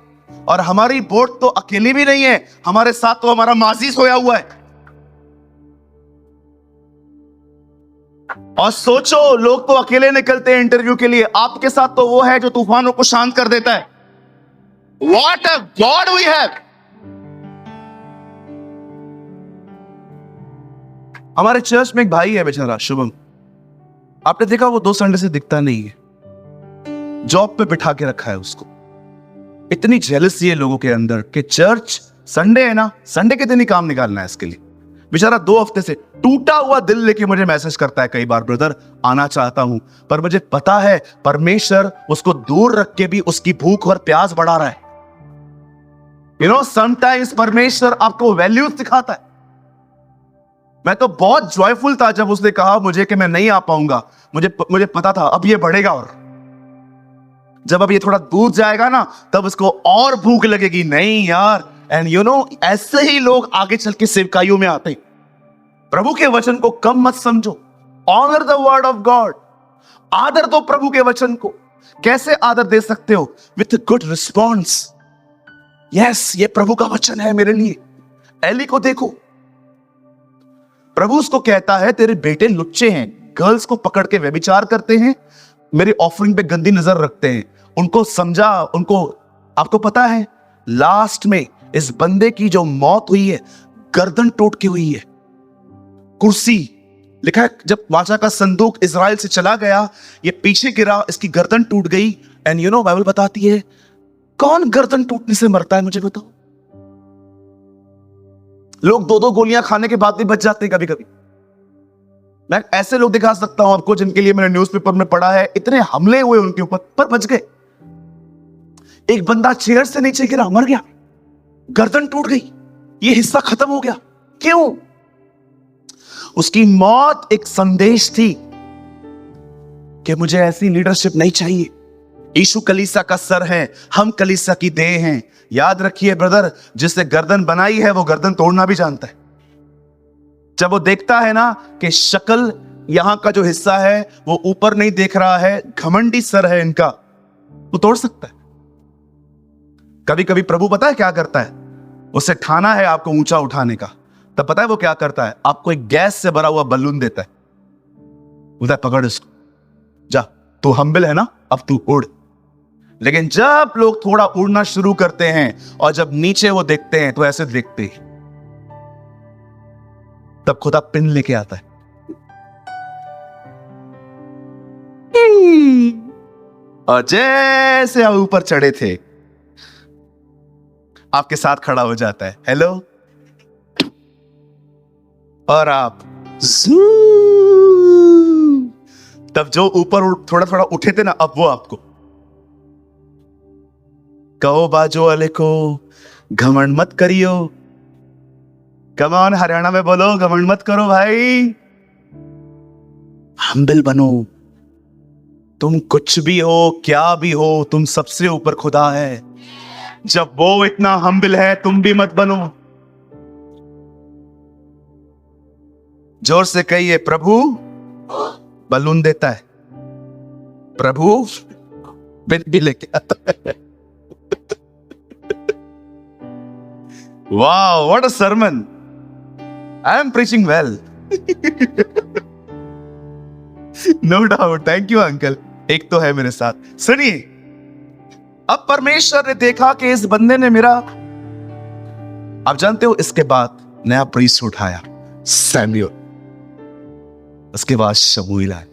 और हमारी बोट तो अकेली भी नहीं है, हमारे साथ तो हमारा माजी सोया हुआ है। और सोचो, लोग तो अकेले निकलते हैं इंटरव्यू के लिए, आपके साथ तो वो है जो तूफानों को शांत कर देता है। What a God we have! हमारे चर्च में एक भाई है बेचारा, शुभम। आपने देखा वो 2 संडे से दिखता नहीं है, जॉब पे बिठा के रखा है उसको। इतनी जेलसी है लोगों के अंदर कि चर्च संडे है ना, संडे के दिन ही काम निकालना है इसके लिए। बेचारा 2 हफ्ते से टूटा हुआ दिल लेके मुझे मैसेज करता है कई बार, ब्रदर आना चाहता हूं, पर मुझे पता है परमेश्वर उसको दूर रख के भी उसकी भूख और प्यास बढ़ा रहा है। यू नो, समटाइम्स परमेश्वर आपको वैल्यूज सिखाता है। मैं तो बहुत जॉयफुल था जब उसने कहा मुझे कि मैं नहीं आ पाऊंगा। मुझे पता था अब ये बढ़ेगा, और जब अब ये थोड़ा दूर जाएगा ना तब उसको और भूख लगेगी। नहीं यार, एंड यू नो, ऐसे ही लोग आगे चल के सेवकाइयों में आते हैं। प्रभु के वचन को कम मत समझो। Honour the word of God. आदर दो प्रभु के वचन को। कैसे आदर दे सकते हो? With good response. यस, ये प्रभु का वचन है मेरे लिए। एली को देखो, प्रभु उसको कहता है तेरे बेटे लुच्चे हैं, गर्ल्स को पकड़ के व्यभिचार करते हैं, मेरी ऑफरिंग पे गंदी नजर रखते हैं। उनको समझा, उनको, आपको पता है लास्ट में इस बंदे की जो मौत हुई है गर्दन टूट के हुई है। कुर्सी लिखा है जब वाचा का संदूक इजराइल से चला गया, ये पीछे गिरा, इसकी गर्दन टूट गई। एंड यू नो बाइबल बताती है कौन गर्दन टूटने से मरता है, मुझे बताओ। लोग 2-2 गोलियां खाने के बाद भी बच जाते हैं कभी कभी। मैं ऐसे लोग दिखा सकता हूं आपको जिनके लिए मैंने न्यूज़पेपर में पढ़ा है, इतने हमले हुए उनके ऊपर पर बच गए। एक बंदा चेयर से नीचे गिरा, मर गया, गर्दन टूट गई, ये हिस्सा खत्म हो गया। क्यों? उसकी मौत एक संदेश थी कि मुझे ऐसी लीडरशिप नहीं चाहिए। यीशु कलीसिया का सर है, हम कलीसिया की देह हैं। याद रखिए ब्रदर, जिसने गर्दन बनाई है वो गर्दन तोड़ना भी जानता है। जब वो देखता है ना कि शक्ल यहां का जो हिस्सा है वो ऊपर नहीं देख रहा है, घमंडी सर है इनका, वो तोड़ सकता है। कभी कभी प्रभु पता है क्या करता है, उसे ठाना है आपको ऊंचा उठाने का, तब पता है वो क्या करता है, आपको एक गैस से भरा हुआ बलून देता है, बोलता है पकड़ इसको, जा, तू हम्बल है ना, अब तू उड़। लेकिन जब लोग थोड़ा उड़ना शुरू करते हैं और जब नीचे वो देखते हैं तो ऐसे देखते हैं, तब खुदा पिन लेके आता है। और जैसे आप ऊपर चढ़े थे आपके साथ खड़ा हो जाता है, हेलो, और आप तब जो ऊपर थोड़ा थोड़ा उठे थे ना, अब वो आपको कहो बाजू वाले को घमंड मत करियो। कम ऑन, हरियाणा में बोलो, घमंड मत करो भाई, हम्बल बनो। तुम कुछ भी हो, क्या भी हो, तुम सबसे ऊपर खुदा है। जब वो इतना हम्बल है, तुम भी मत बनो। जोर से कहिए, प्रभु बलून देता है, प्रभु बिन भी लेके आता है। Wow, what a sermon, I am preaching well. No doubt, thank you uncle, एक तो है मेरे साथ। सुनिए, अब परमेश्वर ने देखा कि इस बंदे ने मेरा, आप जानते हो इसके बाद नया प्रीस्ट उठाया, सैमुएल, उसके बाद शमूएल आया,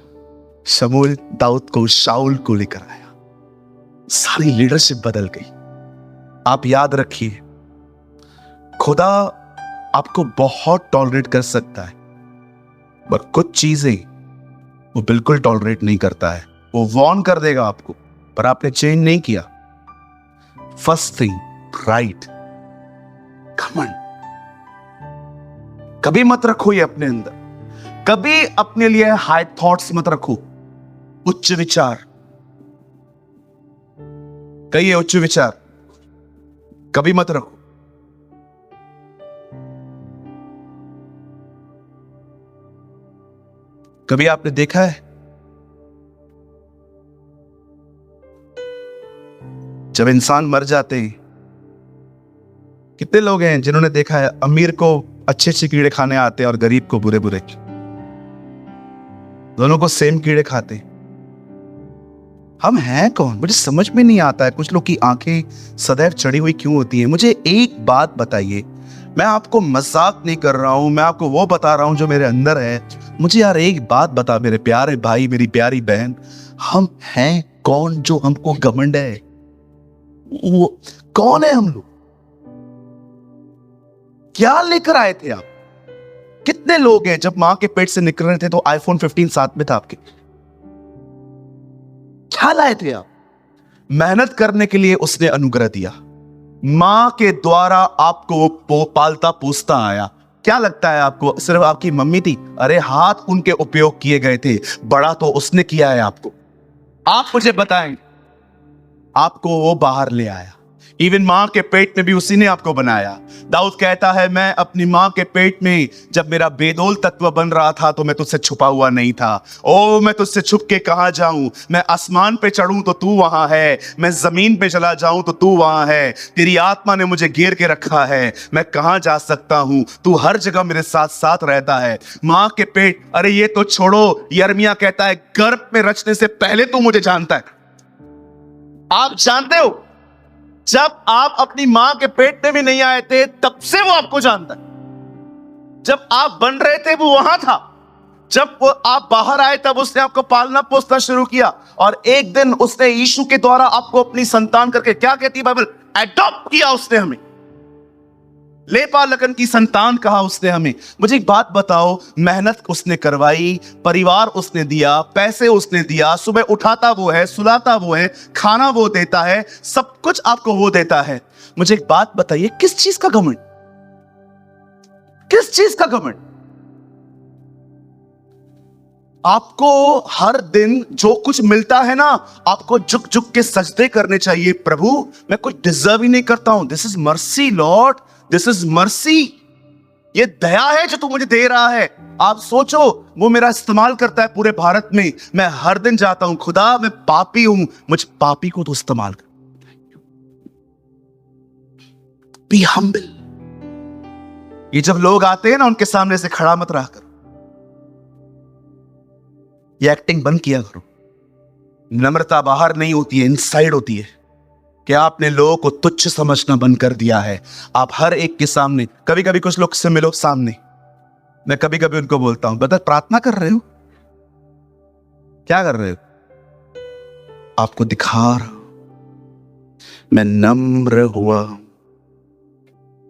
शमूएल दाऊद को, शाऊल को लेकर आया, सारी लीडरशिप बदल गई। आप याद रखिए, खुदा आपको बहुत टॉलरेट कर सकता है, पर कुछ चीजें वो बिल्कुल टॉलरेट नहीं करता है। वो वॉर्न कर देगा आपको, पर आपने चेंज नहीं किया। फर्स्ट थिंग, प्राइड, घमंड कभी मत रखो ये अपने अंदर। कभी अपने लिए हाई थॉट्स मत रखो, उच्च विचार। कहिए उच्च विचार कभी मत रखो। कभी आपने देखा है जब इंसान मर जाते हैं, कितने लोग हैं जिन्होंने देखा है अमीर को अच्छे अच्छे कीड़े खाने आते हैं और गरीब को बुरे बुरे, दोनों को सेम कीड़े खाते हैं। हम हैं कौन, मुझे समझ में नहीं आता है। कुछ लोग की आंखें सदैव चढ़ी हुई क्यों होती हैं। मुझे एक बात बताइए, मैं आपको मजाक नहीं कर रहा हूं, मैं आपको वो बता रहा हूं जो मेरे अंदर है। मुझे यार एक बात बता मेरे प्यारे भाई, मेरी प्यारी बहन, हम हैं कौन जो हमको घमंड है? वो कौन है हम लोग? क्या लेकर आए थे आप? कितने लोग हैं जब मां के पेट से निकल रहे थे तो आईफोन 15 साथ में था आपके? क्या लाए थे आप? मेहनत करने के लिए उसने अनुग्रह दिया, मां के द्वारा आपको पालता पोसता आया। क्या लगता है आपको सिर्फ आपकी मम्मी थी? अरे हाथ उनके उपयोग किए गए थे, बड़ा तो उसने किया है आपको। आप मुझे बताएं, आपको वो बाहर ले आया, इवन मां के पेट में भी उसी ने आपको बनाया। दाऊद कहता है, मैं अपनी मां के पेट में जब मेरा बेदोल तत्व बन रहा था तो मैं तुझसे छुपा हुआ नहीं था। ओ मैं तुझसे छुप के कहां जाऊं? मैं आसमान पे चढ़ूं तो तू वहां है, मैं जमीन पे चला जाऊं तो तू वहां है। तेरी आत्मा ने मुझे घेर के रखा है, मैं कहां जा सकता हूं? तू हर जगह मेरे साथ साथ रहता है। मां के पेट, अरे ये तो छोड़ो, यिर्मयाह कहता है गर्भ में रचने से पहले तू मुझे जानता है। आप जानते हो, जब आप अपनी मां के पेट में भी नहीं आए थे तब से वो आपको जानता है। जब आप बन रहे थे वो वहां था, जब आप बाहर आए तब उसने आपको पालना पोसना शुरू किया, और एक दिन उसने यीशु के द्वारा आपको अपनी संतान करके, क्या कहती है बाइबल, एडॉप्ट किया उसने हमें, लेपा लगन की संतान कहा उसने हमें। मुझे एक बात बताओ, मेहनत उसने करवाई, परिवार उसने दिया, पैसे उसने दिया, सुबह उठाता वो है, सुलाता वो है, खाना वो देता है, सब कुछ आपको वो देता है। मुझे एक बात बताइए, किस चीज का घमंड, किस चीज का घमंड? आपको हर दिन जो कुछ मिलता है ना, आपको झुक झुक के सजदे करने चाहिए। प्रभु मैं कुछ डिजर्व ही नहीं करता हूं, this is mercy Lord, this is mercy, ये दया है जो तू मुझे दे रहा है। आप सोचो, वो मेरा इस्तेमाल करता है पूरे भारत में, मैं हर दिन जाता हूं, खुदा मैं पापी हूं, मुझ पापी को तो इस्तेमाल कर। Be humble. ये जब लोग आते हैं ना, उनके सामने से खड़ा मत रहा करो, ये एक्टिंग बंद किया करो। नम्रता बाहर नहीं होती है, इनसाइड होती है। कि आपने लोगों को तुच्छ समझना बंद कर दिया है। आप हर एक के सामने, कभी कभी कुछ लोग से मिलो सामने, मैं कभी कभी उनको बोलता हूं, बता प्रार्थना कर रहे हो, क्या कर रहे हो? आपको दिखा रहा हूं मैं नम्र हुआ।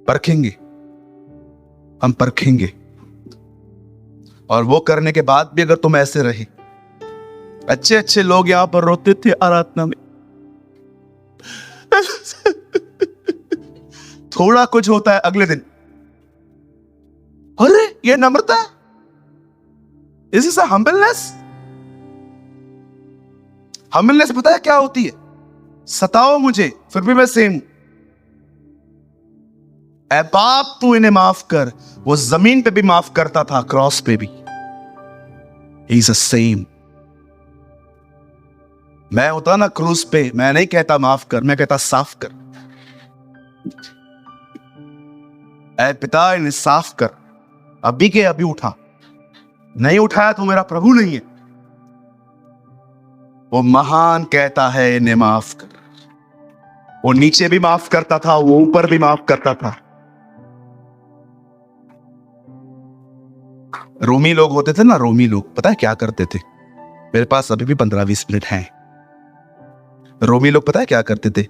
परखेंगे, हम परखेंगे। और वो करने के बाद भी अगर तुम ऐसे रहे, अच्छे अच्छे लोग यहां पर रोते थे आराधना में, थोड़ा कुछ होता है अगले दिन, अरे ये नम्रता है, is this a humbleness? Humbleness पता है क्या होती है? सताओ मुझे फिर भी मैं सेम हूं। ऐ बाप तू इन्हें माफ कर। वो जमीन पे भी माफ करता था, क्रॉस पे भी। He is the same. मैं होता ना क्रूस पे, मैं नहीं कहता माफ कर, मैं कहता साफ कर। ऐ पिता इन्हें साफ कर, अभी के अभी उठा, नहीं उठाया तो मेरा प्रभु नहीं है। वो महान कहता है इन्हें माफ कर। वो नीचे भी माफ करता था, वो ऊपर भी माफ करता था। रोमी लोग होते थे ना, रोमी लोग पता है क्या करते थे? मेरे पास अभी भी 15-20 मिनट हैं। रोमी लोग पता है क्या करते थे?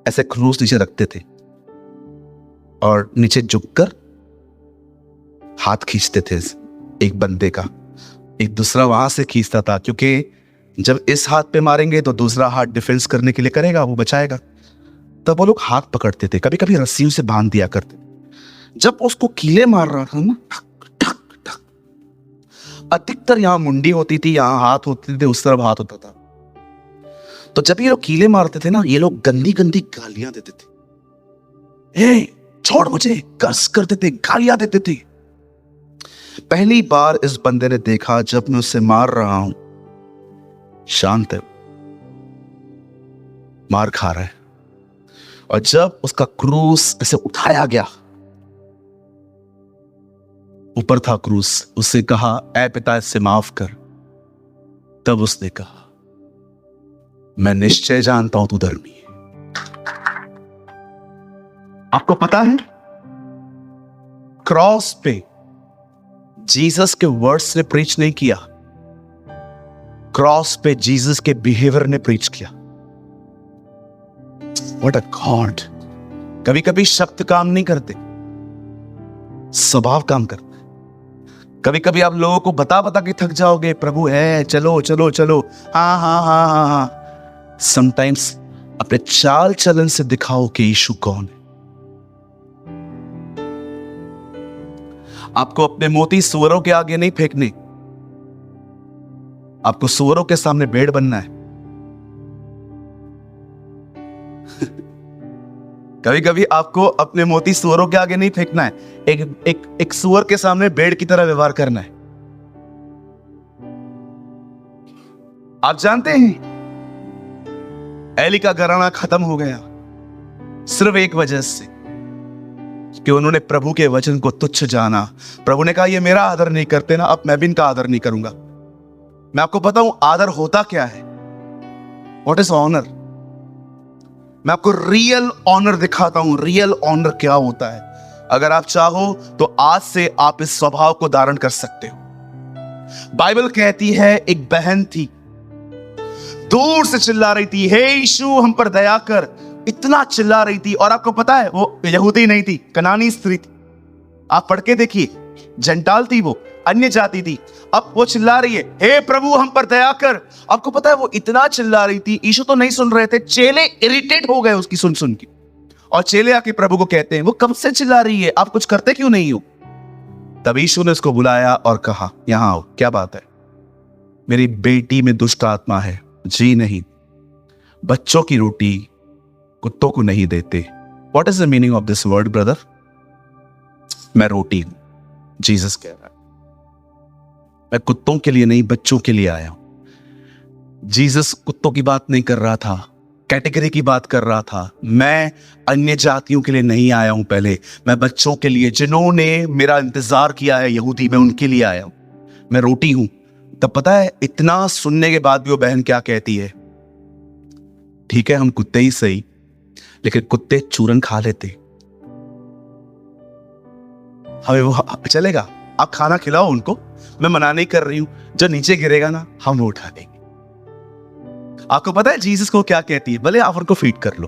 ऐसे क्रूस नीचे रखते थे और नीचे झुककर हाथ खींचते थे एक बंदे का, एक दूसरा वहां से खींचता था, क्योंकि जब इस हाथ पे मारेंगे तो दूसरा हाथ डिफेंस करने के लिए करेगा, वो बचाएगा। तब वो लोग हाथ पकड़ते थे, कभी कभी रस्सियों से बांध दिया करते। जब उसको कीले मार रहा था ना, अधिकतर यहां मुंडी होती थी, यहां हाथ होते थे, उस तरफ हाथ होता था। तो जब ये लोग कीले मारते थे ना, ये लोग गंदी गंदी गालियां देते थे। हे छोड़ मुझे, कर्स करते थे, गालियां देते थे। पहली बार इस बंदे ने देखा, जब मैं उसे मार रहा हूं, शांत है, मार खा रहा है। और जब उसका क्रूस ऐसे उठाया गया, ऊपर था क्रूस, उससे कहा ऐ पिता इससे माफ कर। तब उसने कहा मैं निश्चय जानता हूं तू धर्मी है। आपको पता है, क्रॉस पे जीसस के वर्ड्स ने प्रीच नहीं किया, क्रॉस पे जीसस के बिहेवियर ने प्रीच किया। What a God! कभी कभी शब्द काम नहीं करते, स्वभाव काम करता है। कभी कभी आप लोगों को बता बता के थक जाओगे, प्रभु है, चलो चलो चलो, हाँ हाँ हाँ हाँ हाँ। समटाइम्स अपने चाल चलन से दिखाओ कि यीशु कौन है। आपको अपने मोती सुअरों के आगे नहीं फेंकने, आपको सुअरों के सामने भेड़ बनना है। कभी कभी आपको अपने मोती सुअरों के आगे नहीं फेंकना है, एक सुअर के सामने भेड़ की तरह व्यवहार करना है। आप जानते हैं एली का घराना खत्म हो गया सिर्फ एक वजह से, कि उन्होंने प्रभु के वचन को तुच्छ जाना। प्रभु ने कहा ये मेरा आदर नहीं करते ना, अब मैं भी इनका आदर नहीं करूंगा। मैं आपको बताऊं आदर होता क्या है, व्हाट इज ऑनर। मैं आपको रियल ऑनर दिखाता हूं, रियल ऑनर क्या होता है। अगर आप चाहो तो आज से आप इस स्वभाव को धारण कर सकते हो। बाइबल कहती है एक बहन थी, दूर से चिल्ला रही थी, हे यीशु हम पर दया कर, इतना चिल्ला रही थी। और आपको पता है वो यहूदी नहीं थी, कनानी स्त्री थी। आप पढ़ के देखिए, जंटाल थी वो, अन्य जाति थी। अब वो चिल्ला रही है, हे प्रभु हम पर दया कर। आपको पता है वो इतना चिल्ला रही थी, यीशु तो नहीं सुन रहे थे, चेले इरिटेट हो गए उसकी सुन सुन के। और चेले आके प्रभु को कहते हैं, वो कब से चिल्ला रही है, आप कुछ करते क्यों नहीं हो? तब यीशु ने उसको बुलाया और कहा, यहां आओ, क्या बात है? मेरी बेटी में दुष्ट आत्मा है। जी नहीं, बच्चों की रोटी कुत्तों को नहीं देते। What is the meaning of this word brother? मैं रोटी हूं, जीसस कह रहा है। मैं कुत्तों के लिए नहीं, बच्चों के लिए आया हूं। जीसस कुत्तों की बात नहीं कर रहा था, कैटेगरी की बात कर रहा था। मैं अन्य जातियों के लिए नहीं आया हूं, पहले मैं बच्चों के लिए, जिन्होंने मेरा इंतजार किया है, यहूदी, मैं उनके लिए आया हूं। मैं रोटी हूं। तब पता है इतना सुनने के बाद भी वो बहन क्या कहती है? ठीक है हम कुत्ते ही सही, लेकिन कुत्ते चूरन खा लेते, हमें वो चलेगा, आप खाना खिलाओ उनको, मैं मना नहीं कर रही हूं, जो नीचे गिरेगा ना हम वो उठा लेंगे। आपको पता है जीसस को क्या कहती है? भले आप उनको फीड कर लो,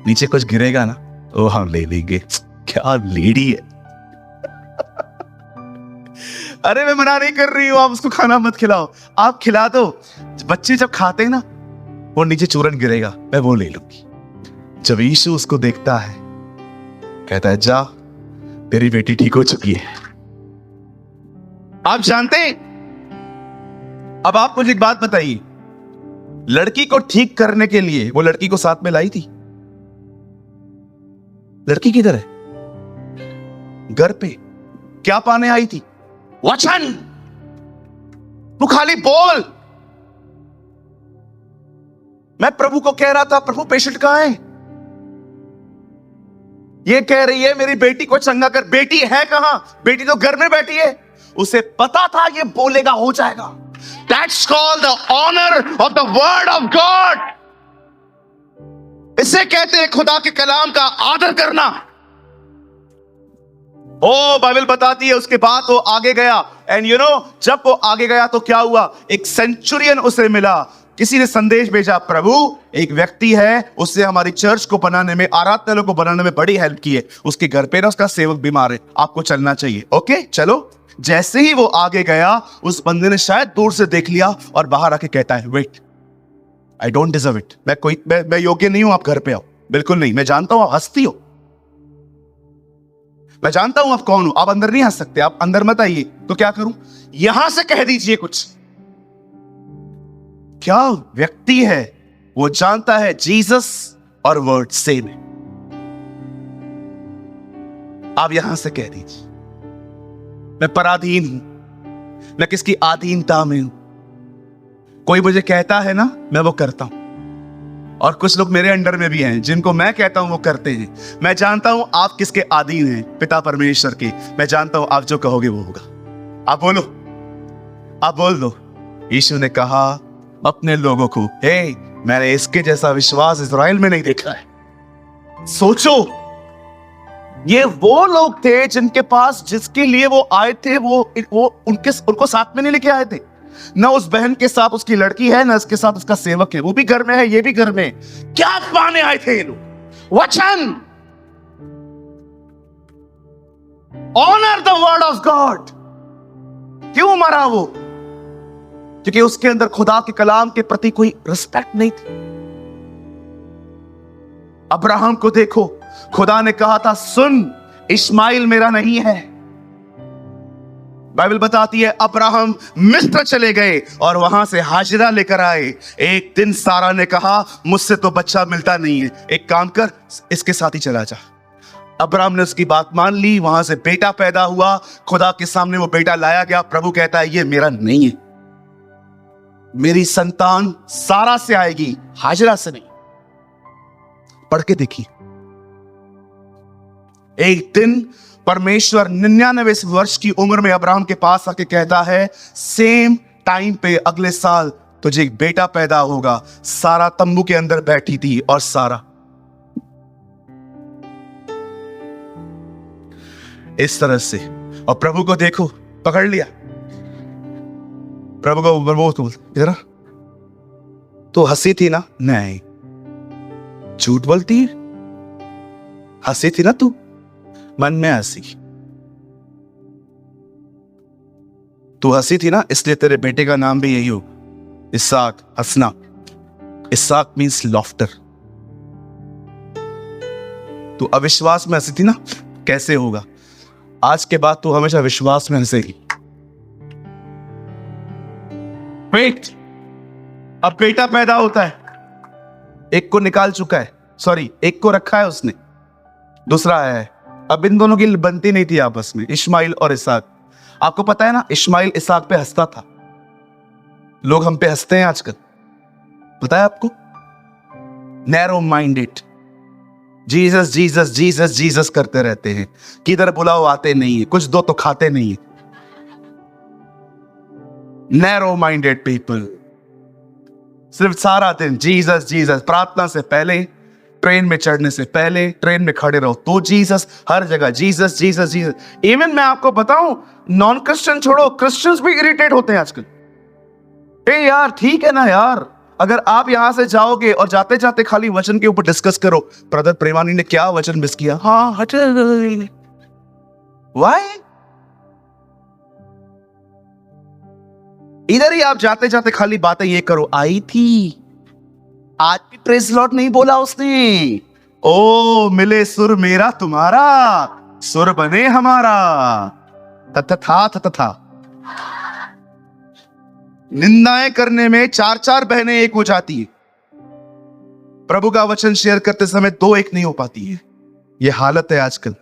नीचे कुछ गिरेगा ना वो हम ले लेंगे। क्या लेडी है। अरे मैं मना नहीं कर रही हूं, आप उसको खाना मत खिलाओ, आप खिला दो। बच्चे जब खाते हैं ना, वो नीचे चूरन गिरेगा, मैं वो ले लूंगी। जब यीशु उसको देखता है, कहता है जा, तेरी बेटी ठीक हो चुकी है। आप जानते हैं, अब आप मुझे एक बात बताइए, लड़की को ठीक करने के लिए वो लड़की को साथ में लाई थी? लड़की किधर है? घर पे क्या पाने आई थी? वचन। तू खाली बोल। मैं प्रभु को कह रहा था, प्रभु पेशेंट कहां है? ये कह रही है मेरी बेटी को चंगा कर। बेटी है कहां? बेटी तो घर में बैठी है। उसे पता था ये बोलेगा, हो जाएगा। That's called the honor of the word of God. इसे कहते हैं खुदा के कलाम का आदर करना। ओ बाइबल बताती है उसके बाद वो आगे गया, एंड यू नो जब वो आगे गया तो क्या हुआ? एक सेंचुरियन उसे मिला। किसी ने संदेश भेजा, प्रभु एक व्यक्ति है, उससे हमारी चर्च को बनाने में, आराधनालय को बनाने में बड़ी हेल्प की है। उसके घर पे ना उसका सेवक बीमार है, आपको चलना चाहिए। ओके चलो। जैसे ही वो आगे गया, उस बंदे ने शायद दूर से देख लिया और बाहर आके कहता है, wait, I don't deserve it. मैं योग्य नहीं हूं, आप घर पे आओ। बिल्कुल नहीं, मैं जानता हूं आप हस्ती हो, मैं जानता हूं आप कौन हो, आप अंदर नहीं आ सकते, आप अंदर मत आइए। तो क्या करूं? यहां से कह दीजिए कुछ। क्या व्यक्ति है, वो जानता है जीसस और वर्ड सेम है। आप यहां से कह दीजिए, मैं पराधीन हूं, मैं किसकी अधीनता में हूं। कोई मुझे कहता है ना, मैं वो करता हूं। और कुछ लोग मेरे अंडर में भी हैं, जिनको मैं कहता हूं वो करते हैं। मैं जानता हूं आप किसके अधीन हैं, पिता परमेश्वर के। मैं जानता हूं आप जो कहोगे वो होगा। आप बोलो, आप बोल दो। यीशु ने कहा अपने लोगों को, हे, मैंने इसके जैसा विश्वास इज़राइल में नहीं देखा है। सोचो, ये वो लोग थे जिनके पास, जिसके लिए वो आए थे, वो उनको साथ में नहीं लेके आए थे। ना उस बहन के साथ उसकी लड़की है, ना उसके साथ उसका सेवक है। वो भी घर में है, ये भी घर में है। क्या पाने आए थे ये लोग? वचन। Honour the word of God. क्यों मरा वो? क्योंकि उसके अंदर खुदा के कलाम के प्रति कोई रिस्पेक्ट नहीं थी। अब्राहम को देखो, खुदा ने कहा था, सुन, इस्माइल मेरा नहीं है। बाइबल बताती है अब्राहम मिस्र चले गए और वहां से हाजिरा लेकर आए। एक दिन सारा ने कहा, मुझसे तो बच्चा मिलता नहीं है, एक काम कर, इसके साथ ही चला जा। अब्राहम ने उसकी बात मान ली, वहां से बेटा पैदा हुआ। खुदा के सामने वो बेटा लाया गया। प्रभु कहता है, ये मेरा नहीं है, मेरी संतान सारा से आएगी, हाजिरा से नहीं। पढ़ के देखिए। एक दिन परमेश्वर 99 वर्ष की उम्र में अब्राहम के पास आके कहता है, सेम टाइम पे अगले साल तुझे एक बेटा पैदा होगा। सारा तंबू के अंदर बैठी थी और सारा इस तरह से, और प्रभु को देखो, पकड़ लिया। प्रभु को इधर आ। तू हंसी थी ना? नहीं, झूठ बोलती है। हंसी थी ना तू? मन में हंसी। तू हंसी थी ना, इसलिए तेरे बेटे का नाम भी यही हो, इसहाक, हंसना। इसहाक मीन्स लॉफ्टर। तू अविश्वास में हंसी थी ना, कैसे होगा? आज के बाद तू हमेशा विश्वास में हंसेगी। वेट, अब बेटा पैदा होता है, एक को निकाल चुका है, सॉरी एक को रखा है उसने, दूसरा आया है। अब इन दोनों की बनती नहीं थी आपस में, इश्माइल और इसहाक। आपको पता है ना, इश्माइल इसहाक पे हंसता था। लोग हम पे हंसते हैं आजकल, पता है आपको? Narrow minded, Jesus Jesus Jesus Jesus करते रहते हैं, किधर बुलाओ आते नहीं है, कुछ दो तो खाते नहीं है। नैरो माइंडेड पीपल, सिर्फ सारा दिन जीसस जीसस। प्रार्थना से पहले, ट्रेन में चढ़ने से पहले, ट्रेन में खड़े रहो तो जीसस, हर जगह जीसस जीसस जीसस। इवन मैं आपको बताऊं, नॉन क्रिश्चियन छोड़ो, क्रिश्चियंस भी इरिटेट होते हैं आजकल। ए यार, ठीक है ना यार, अगर आप यहां से जाओगे और जाते जाते खाली वचन के ऊपर डिस्कस करो, ब्रदर प्रेमानी ने क्या वचन मिस किया, हाँ हट, व्हाई? इधर ही आप जाते जाते खाली बातें ये करो, आई थी आज भी प्रेज लॉर्ड नहीं बोला उसने। ओ मिले सुर मेरा तुम्हारा, सुर बने हमारा, तथा निंदाएं करने में चार चार बहनें एक हो जाती है, प्रभु का वचन शेयर करते समय दो एक नहीं हो पाती है। यह हालत है आजकल।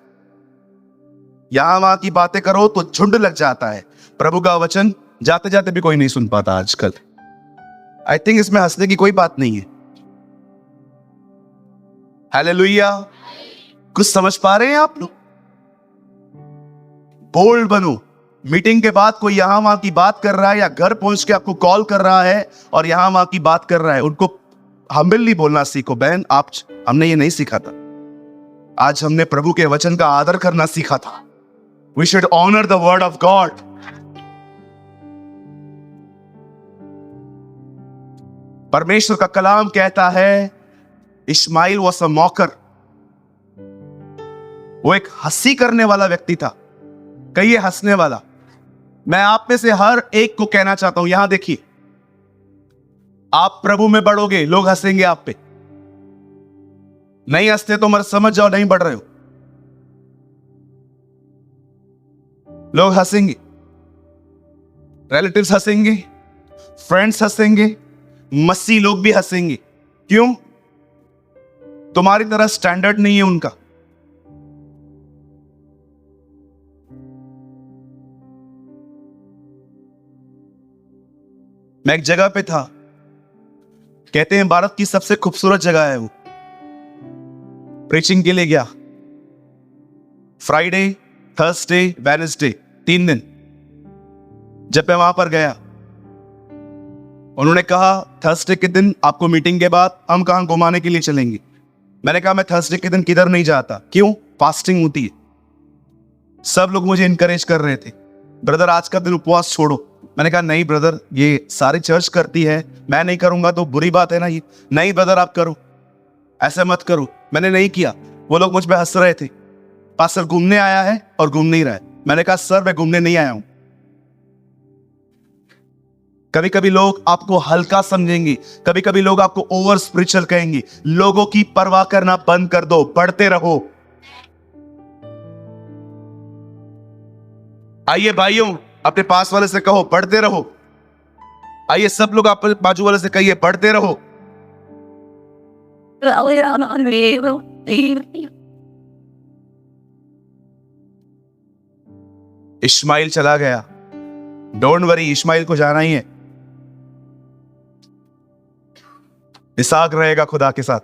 यहां वहां की बातें करो तो झुंड लग जाता है, प्रभु का वचन जाते जाते भी कोई नहीं सुन पाता आजकल। आई थिंक इसमें हंसने की कोई बात नहीं है। हालेलुया। कुछ समझ पा रहे हैं आप लोग? बोल्ड बनो। मीटिंग के बाद कोई यहां वहां की बात कर रहा है या घर पहुंच के आपको कॉल कर रहा है और यहां वहां की बात कर रहा है, उनको हम्बली बोलना सीखो। बहन, आप, हमने ये नहीं सीखा था। आज हमने प्रभु के वचन का आदर करना सीखा था। We should honour the word of God. परमेश्वर का कलाम कहता है, इश्माइल वॉज अ मॉकर। वो एक हंसी करने वाला व्यक्ति था। कहिए हंसने वाला। मैं आप में से हर एक को कहना चाहता हूं, यहां देखिए, आप प्रभु में बढ़ोगे, लोग हंसेंगे आप पे। नहीं हंसते तो मत समझ जाओ, नहीं बढ़ रहे हो। लोग हंसेंगे, रिलेटिव्स हंसेंगे, फ्रेंड्स हंसेंगे, मसीह लोग भी हंसेंगे। क्यों? तुम्हारी तरह स्टैंडर्ड नहीं है उनका। मैं एक जगह पे था, कहते हैं भारत की सबसे खूबसूरत जगह है वो। प्रीचिंग के लिए गया, फ्राइडे, थर्सडे, वेडनेसडे, 3 दिन। जब मैं वहां पर गया, उन्होंने कहा थर्सडे के दिन आपको मीटिंग के बाद हम कहां घुमाने के लिए चलेंगे। मैंने कहा मैं थर्सडे के दिन किधर नहीं जाता। क्यों? फास्टिंग होती है। सब लोग मुझे इनकरेज कर रहे थे, ब्रदर आज का दिन उपवास छोड़ो। मैंने कहा नहीं ब्रदर, ये सारी चर्च करती है, मैं नहीं करूंगा तो बुरी बात है ना ये। नहीं ब्रदर आप करो, ऐसा मत करो। मैंने नहीं किया। वो लोग मुझ पे हंस रहे थे, पास्टर घूमने आया है और घूम नहीं रहा है। मैंने कहा सर मैं घूमने नहीं आया हूं। कभी कभी लोग आपको हल्का समझेंगे, कभी कभी लोग आपको ओवर स्पिरिचुअल कहेंगे। लोगों की परवाह करना बंद कर दो, बढ़ते रहो। आइए भाइयों, अपने पास वाले से कहो बढ़ते रहो। आइए सब लोग अपने बाजू वाले से कहिए बढ़ते रहो। इश्माइल चला गया, डोंट वरी, इश्माइल को जाना ही है। इसहाक रहेगा खुदा के साथ।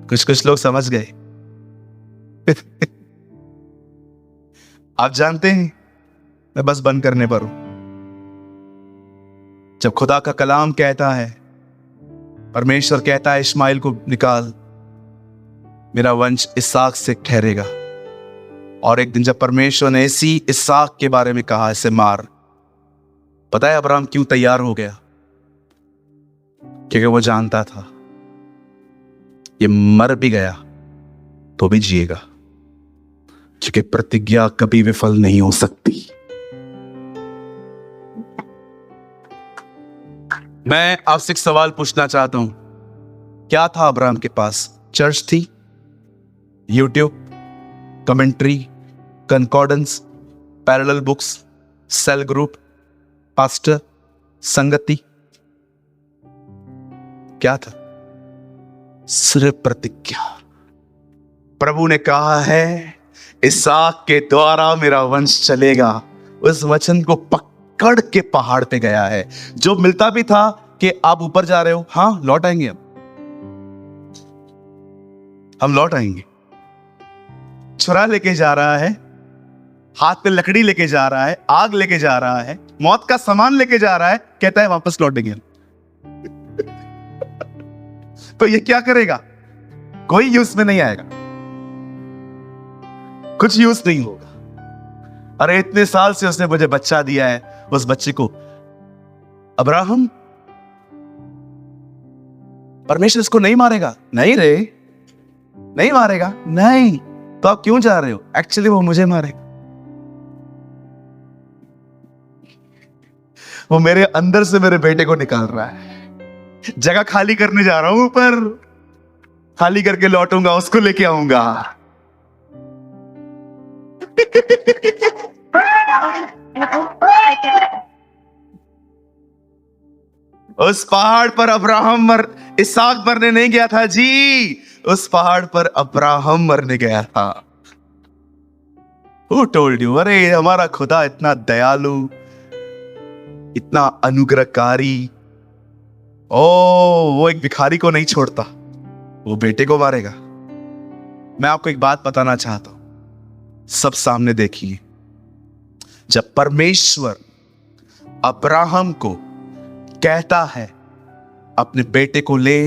कुछ कुछ लोग समझ गए। आप जानते हैं, मैं बस बंद करने पर हूं। जब खुदा का कलाम कहता है, परमेश्वर कहता है इश्माइल को निकाल, मेरा वंश इसहाक से ठहरेगा। और एक दिन जब परमेश्वर ने इसी इसहाक के बारे में कहा, इसे मार, पता है अब्राहम क्यों तैयार हो गया? क्योंकि वो जानता था ये मर भी गया तो भी जिएगा, क्योंकि प्रतिज्ञा कभी विफल नहीं हो सकती। मैं आपसे एक सवाल पूछना चाहता हूं, क्या था अब्राहम के पास? चर्च थी, YouTube, commentary, concordance, parallel books, cell group, pastor, संगति? क्या था? सिर्फ प्रतिज्ञा। प्रभु ने कहा है इसहाक के द्वारा मेरा वंश चलेगा। उस वचन को पकड़ के पहाड़ पे गया है। जो मिलता भी था कि आप ऊपर जा रहे हो, हाँ लौट आएंगे, हम लौट आएंगे। छुरा लेके जा रहा है, हाथ पे लकड़ी लेके जा रहा है, आग लेके जा रहा है, मौत का सामान लेके जा रहा है, कहता है वापस लौटेंगे। तो ये क्या करेगा? कोई यूज में नहीं आएगा, कुछ यूज नहीं होगा। अरे इतने साल से उसने मुझे बच्चा दिया है, उस बच्चे को अब्राहम, परमेश्वर इसको नहीं मारेगा? नहीं रे, नहीं मारेगा। नहीं, तो आप क्यों जा रहे हो? एक्चुअली वो मुझे मारेगा। वो मेरे अंदर से मेरे बेटे को निकाल रहा है। जगह खाली करने जा रहा हूं, ऊपर खाली करके लौटूंगा, उसको लेके आऊंगा। उस पहाड़ पर अब्राहम इसहाक मरने नहीं गया था जी, उस पहाड़ पर अब्राहम मरने गया था। Who told you? अरे हमारा खुदा इतना दयालु, इतना अनुग्रहकारी। वो एक भिखारी को नहीं छोड़ता, वो बेटे को मारेगा। मैं आपको एक बात बताना चाहता हूं, सब सामने देखिए। जब परमेश्वर अब्राहम को कहता है अपने बेटे को ले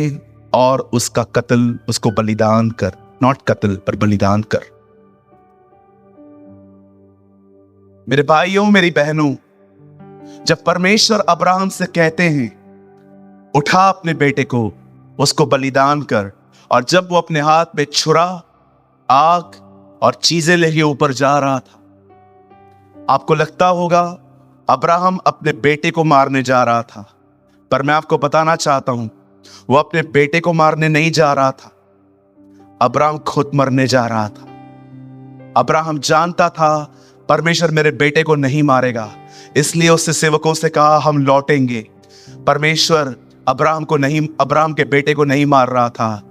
और उसका कत्ल, उसको बलिदान कर, नॉट कत्ल पर बलिदान कर। मेरे भाइयों, मेरी बहनों, जब परमेश्वर अब्राहम से कहते हैं उठा अपने बेटे को, उसको बलिदान कर, और जब वो अपने हाथ में छुरा, आग और चीजें लेके ऊपर जा रहा था, आपको लगता होगा अब्राहम अपने बेटे को मारने जा रहा था, पर मैं आपको बताना चाहता हूं वो अपने बेटे को मारने नहीं जा रहा था, अब्राहम खुद मरने जा रहा था। अब्राहम जानता था परमेश्वर मेरे बेटे को नहीं मारेगा, इसलिए उससे सेवकों से कहा हम लौटेंगे। परमेश्वर अब्राहम के बेटे को नहीं मार रहा था।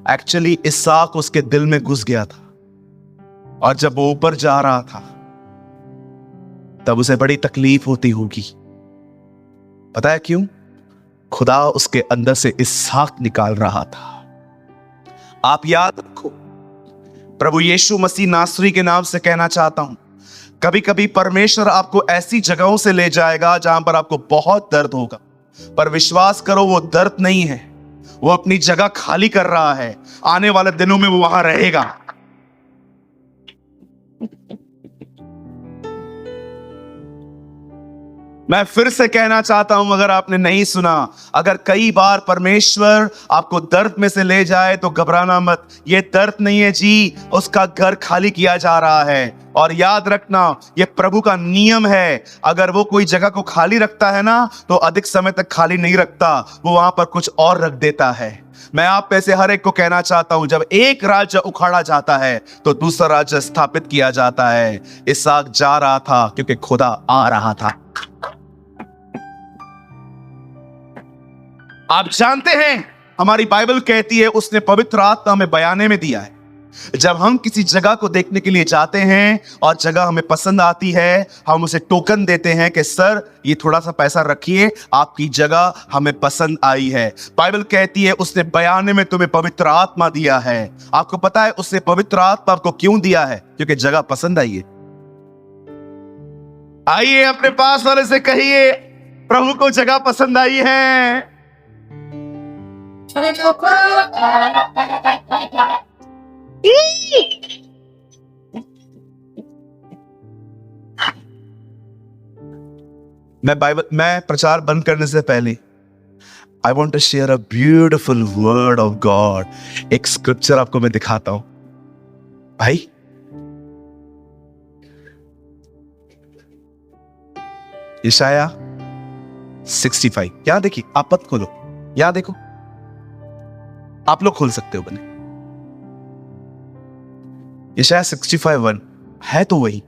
एक्चुअली इसहाक उसके दिल में घुस गया था, और जब वो ऊपर जा रहा था तब उसे बड़ी तकलीफ होती होगी। पता है क्यों? खुदा उसके अंदर से इसहाक निकाल रहा था। आप याद रखो, प्रभु यीशु मसीह नासरी के नाम से कहना चाहता हूं, कभी कभी परमेश्वर आपको ऐसी जगहों से ले जाएगा जहां पर आपको बहुत दर्द होगा, पर विश्वास करो वो दर्द नहीं है, वो अपनी जगह खाली कर रहा है। आने वाले दिनों में वो वहां रहेगा। मैं फिर से कहना चाहता हूं, अगर आपने नहीं सुना, अगर कई बार परमेश्वर आपको दर्द में से ले जाए तो घबराना मत। ये दर्द नहीं है जी, उसका घर खाली किया जा रहा है। और याद रखना, ये प्रभु का नियम है, अगर वो कोई जगह को खाली रखता है ना, तो अधिक समय तक खाली नहीं रखता, वो वहां पर कुछ और रख देता है। मैं आप में से हर एक को कहना चाहता हूं, जब एक राज्य उखाड़ा जाता है तो दूसरा राज्य स्थापित किया जाता है। इसहाक जा रहा था क्योंकि खुदा आ रहा था। आप जानते हैं, हमारी बाइबल कहती है उसने पवित्र आत्मा में बयाने में दिया है। जब हम किसी जगह को देखने के लिए जाते हैं और जगह हमें पसंद आती है, हम उसे टोकन देते हैं कि सर ये थोड़ा सा पैसा रखिए, आपकी जगह हमें पसंद आई है। बाइबल कहती है उसने बयाने में तुम्हें पवित्र आत्मा दिया है। आपको पता है उसने पवित्र आत्मा आपको क्यों दिया है? क्योंकि जगह पसंद आई है। आइए अपने पास वाले से कहिए, प्रभु को जगह पसंद आई है। मैं प्रचार बंद करने से पहले I want to share a beautiful word of God. एक स्क्रिप्चर आपको मैं दिखाता हूं भाई। यशाया 65, यहां देखिए, आप मत खोलो, यहां देखो, आप लोग खोल सकते हो बने। यशाया 65:1 है तो वही।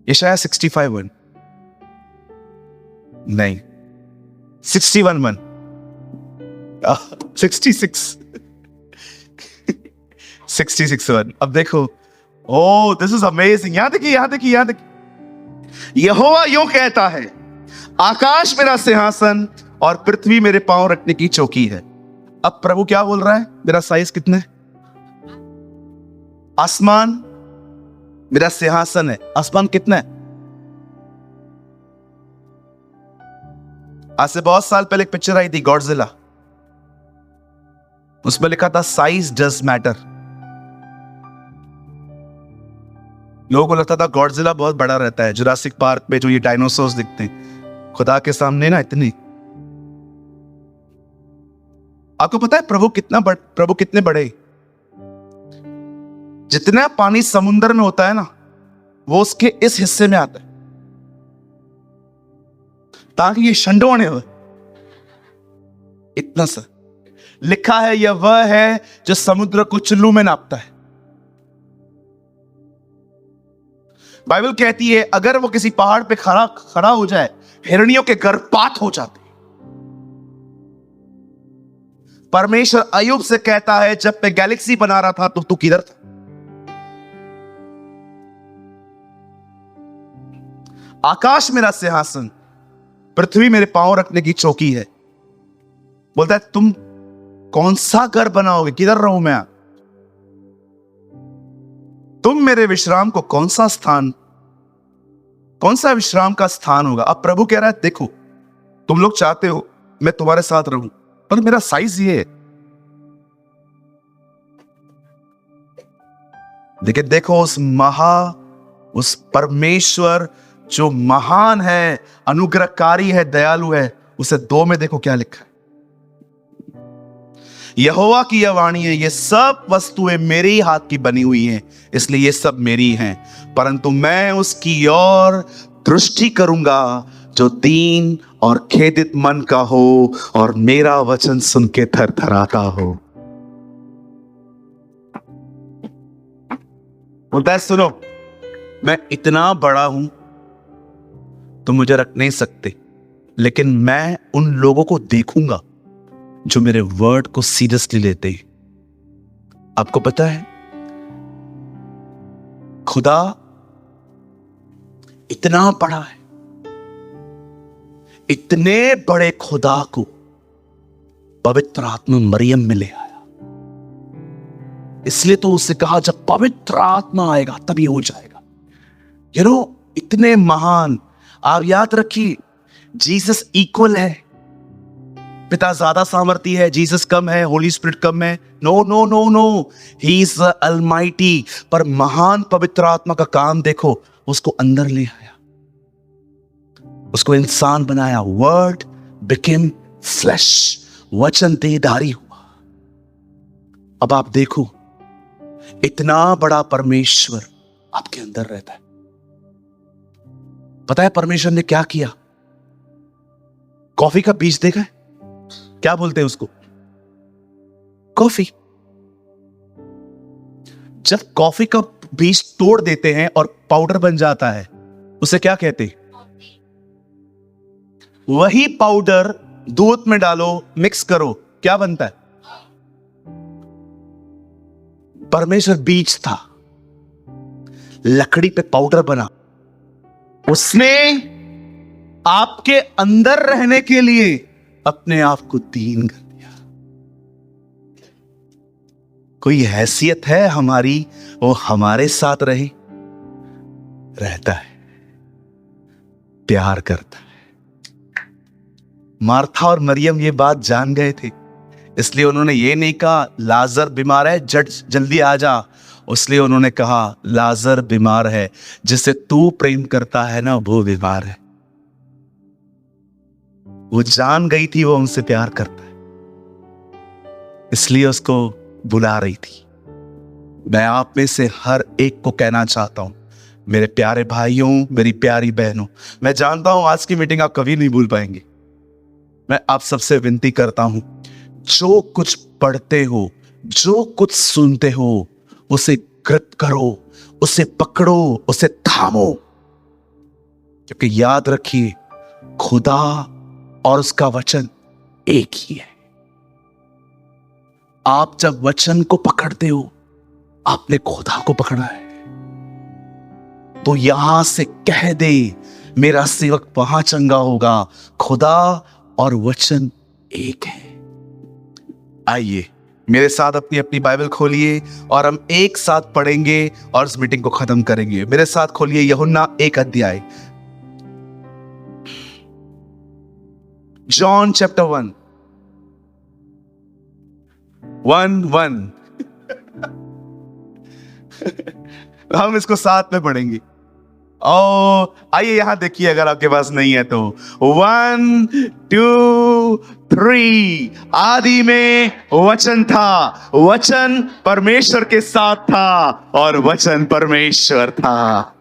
यशाया 65:1 नहीं, 61:1 66 66:1। अब देखो, ओ दिस इज अमेजिंग। यहां देखिए, यहां देखिए, यहां देखिए। यहोवा यूं कहता है, आकाश मेरा सिंहासन और पृथ्वी मेरे पांव रखने की चौकी है। अब प्रभु क्या बोल रहा है? मेरा साइज कितना है? आसमान मेरा सिंहासन है। आसमान कितना है? आज से बहुत साल पहले एक पिक्चर आई थी गॉडजिला, उसमें लिखा था साइज डज मैटर। लोगों को लगता था गॉडजिला बहुत बड़ा रहता है, जुरासिक पार्क में जो ये डायनासोर्स दिखते हैं, खुदा के सामने ना इतनी। आपको पता है प्रभु कितने बड़े? जितना पानी समुद्र में होता है ना, वो उसके इस हिस्से में आता है, ताकि ये शंडोने हो। इतना सा लिखा है, यह वह है जो समुद्र को चुल्लू में नापता है। बाइबल कहती है अगर वो किसी पहाड़ पे खड़ा हो जाए, हिरणियों के गर्भपात हो जाते। परमेश्वर अय्यूब से कहता है, जब मैं गैलेक्सी बना रहा था तो तू किधर था? आकाश मेरा सिंहासन, पृथ्वी मेरे पांव रखने की चौकी है। बोलता है तुम कौन सा घर बनाओगे? किधर रहूं मैं? तुम मेरे विश्राम को कौन सा विश्राम का स्थान होगा? अब प्रभु कह रहा है, देखो तुम लोग चाहते हो मैं तुम्हारे साथ रहूं, पर मेरा साइज ये है। देखो उस परमेश्वर जो महान है, अनुग्रहकारी है, दयालु है, उसे 2 में देखो क्या लिखा है। यहोवा की यह वाणी है, ये सब वस्तुएं मेरे ही हाथ की बनी हुई हैं, इसलिए ये सब मेरी हैं, परंतु मैं उसकी ओर दृष्टि करूंगा जो दीन और खेदित मन का हो और मेरा वचन सुन के थरथराता हो। बोलता है सुनो, मैं इतना बड़ा हूं तुम मुझे रख नहीं सकते, लेकिन मैं उन लोगों को देखूंगा जो मेरे वर्ड को सीरियसली लेते हैं। आपको पता है खुदा इतना बड़ा है, इतने बड़े खुदा को पवित्र आत्मा मरियम में ले आया। इसलिए तो उससे कहा जब पवित्र आत्मा आएगा तभी हो जाएगा। इतने महान। आप याद रखिए, जीसस इक्वल है। पिता ज्यादा सामर्थी है, जीसस कम है, होली स्पिरिट कम है। No no no no, he is almighty. पर महान पवित्र आत्मा का काम देखो, उसको अंदर ले आया, उसको इंसान बनाया। वर्ड बिकेम फ्लैश, वचन देहधारी हुआ। अब आप देखो, इतना बड़ा परमेश्वर आपके अंदर रहता है। पता है परमेश्वर ने क्या किया? कॉफी का बीज देखा है? क्या बोलते हैं उसको? कॉफी। जब कॉफी का बीज तोड़ देते हैं और पाउडर बन जाता है, उसे क्या कहते हैं? वही पाउडर दूध में डालो, मिक्स करो, क्या बनता है? परमेश्वर बीज था, लकड़ी पे पाउडर बना। उसने आपके अंदर रहने के लिए अपने आप को दीन कर दिया। कोई हैसियत है हमारी, वो हमारे साथ रहता है, प्यार करता है। मार्था और मरियम ये बात जान गए थे, इसलिए उन्होंने ये नहीं कहा लाजर बीमार है जल्दी आ जा, इसलिए उन्होंने कहा लाजर बीमार है, जिसे तू प्रेम करता है ना वो बीमार है। वो जान गई थी वो उनसे प्यार करता है, इसलिए उसको बुला रही थी। मैं आप में से हर एक को कहना चाहता हूं, मेरे प्यारे भाइयों, मेरी प्यारी बहनों, मैं जानता हूं आज की मीटिंग आप कभी नहीं भूल पाएंगे। मैं आप सबसे विनती करता हूं, जो कुछ पढ़ते हो, जो कुछ सुनते हो, उसे ग्रत करो, उसे पकड़ो, उसे थामो, क्योंकि याद रखिए खुदा और उसका वचन एक ही है। आप जब वचन को पकड़ते हो, आपने खुदा को पकड़ा है। तो यहां से कह दे, मेरा सेवक वहां चंगा होगा। खुदा और वचन एक है। आइए मेरे साथ अपनी अपनी बाइबल खोलिए और हम एक साथ पढ़ेंगे और इस मीटिंग को खत्म करेंगे। मेरे साथ खोलिए यूहन्ना 1 अध्याय, जॉन चैप्टर 1:1। हम इसको साथ में पढ़ेंगे। ओ आइए यहां देखिए, अगर आपके पास नहीं है तो 1 2 3। आदि में वचन था, वचन परमेश्वर के साथ था और वचन परमेश्वर था।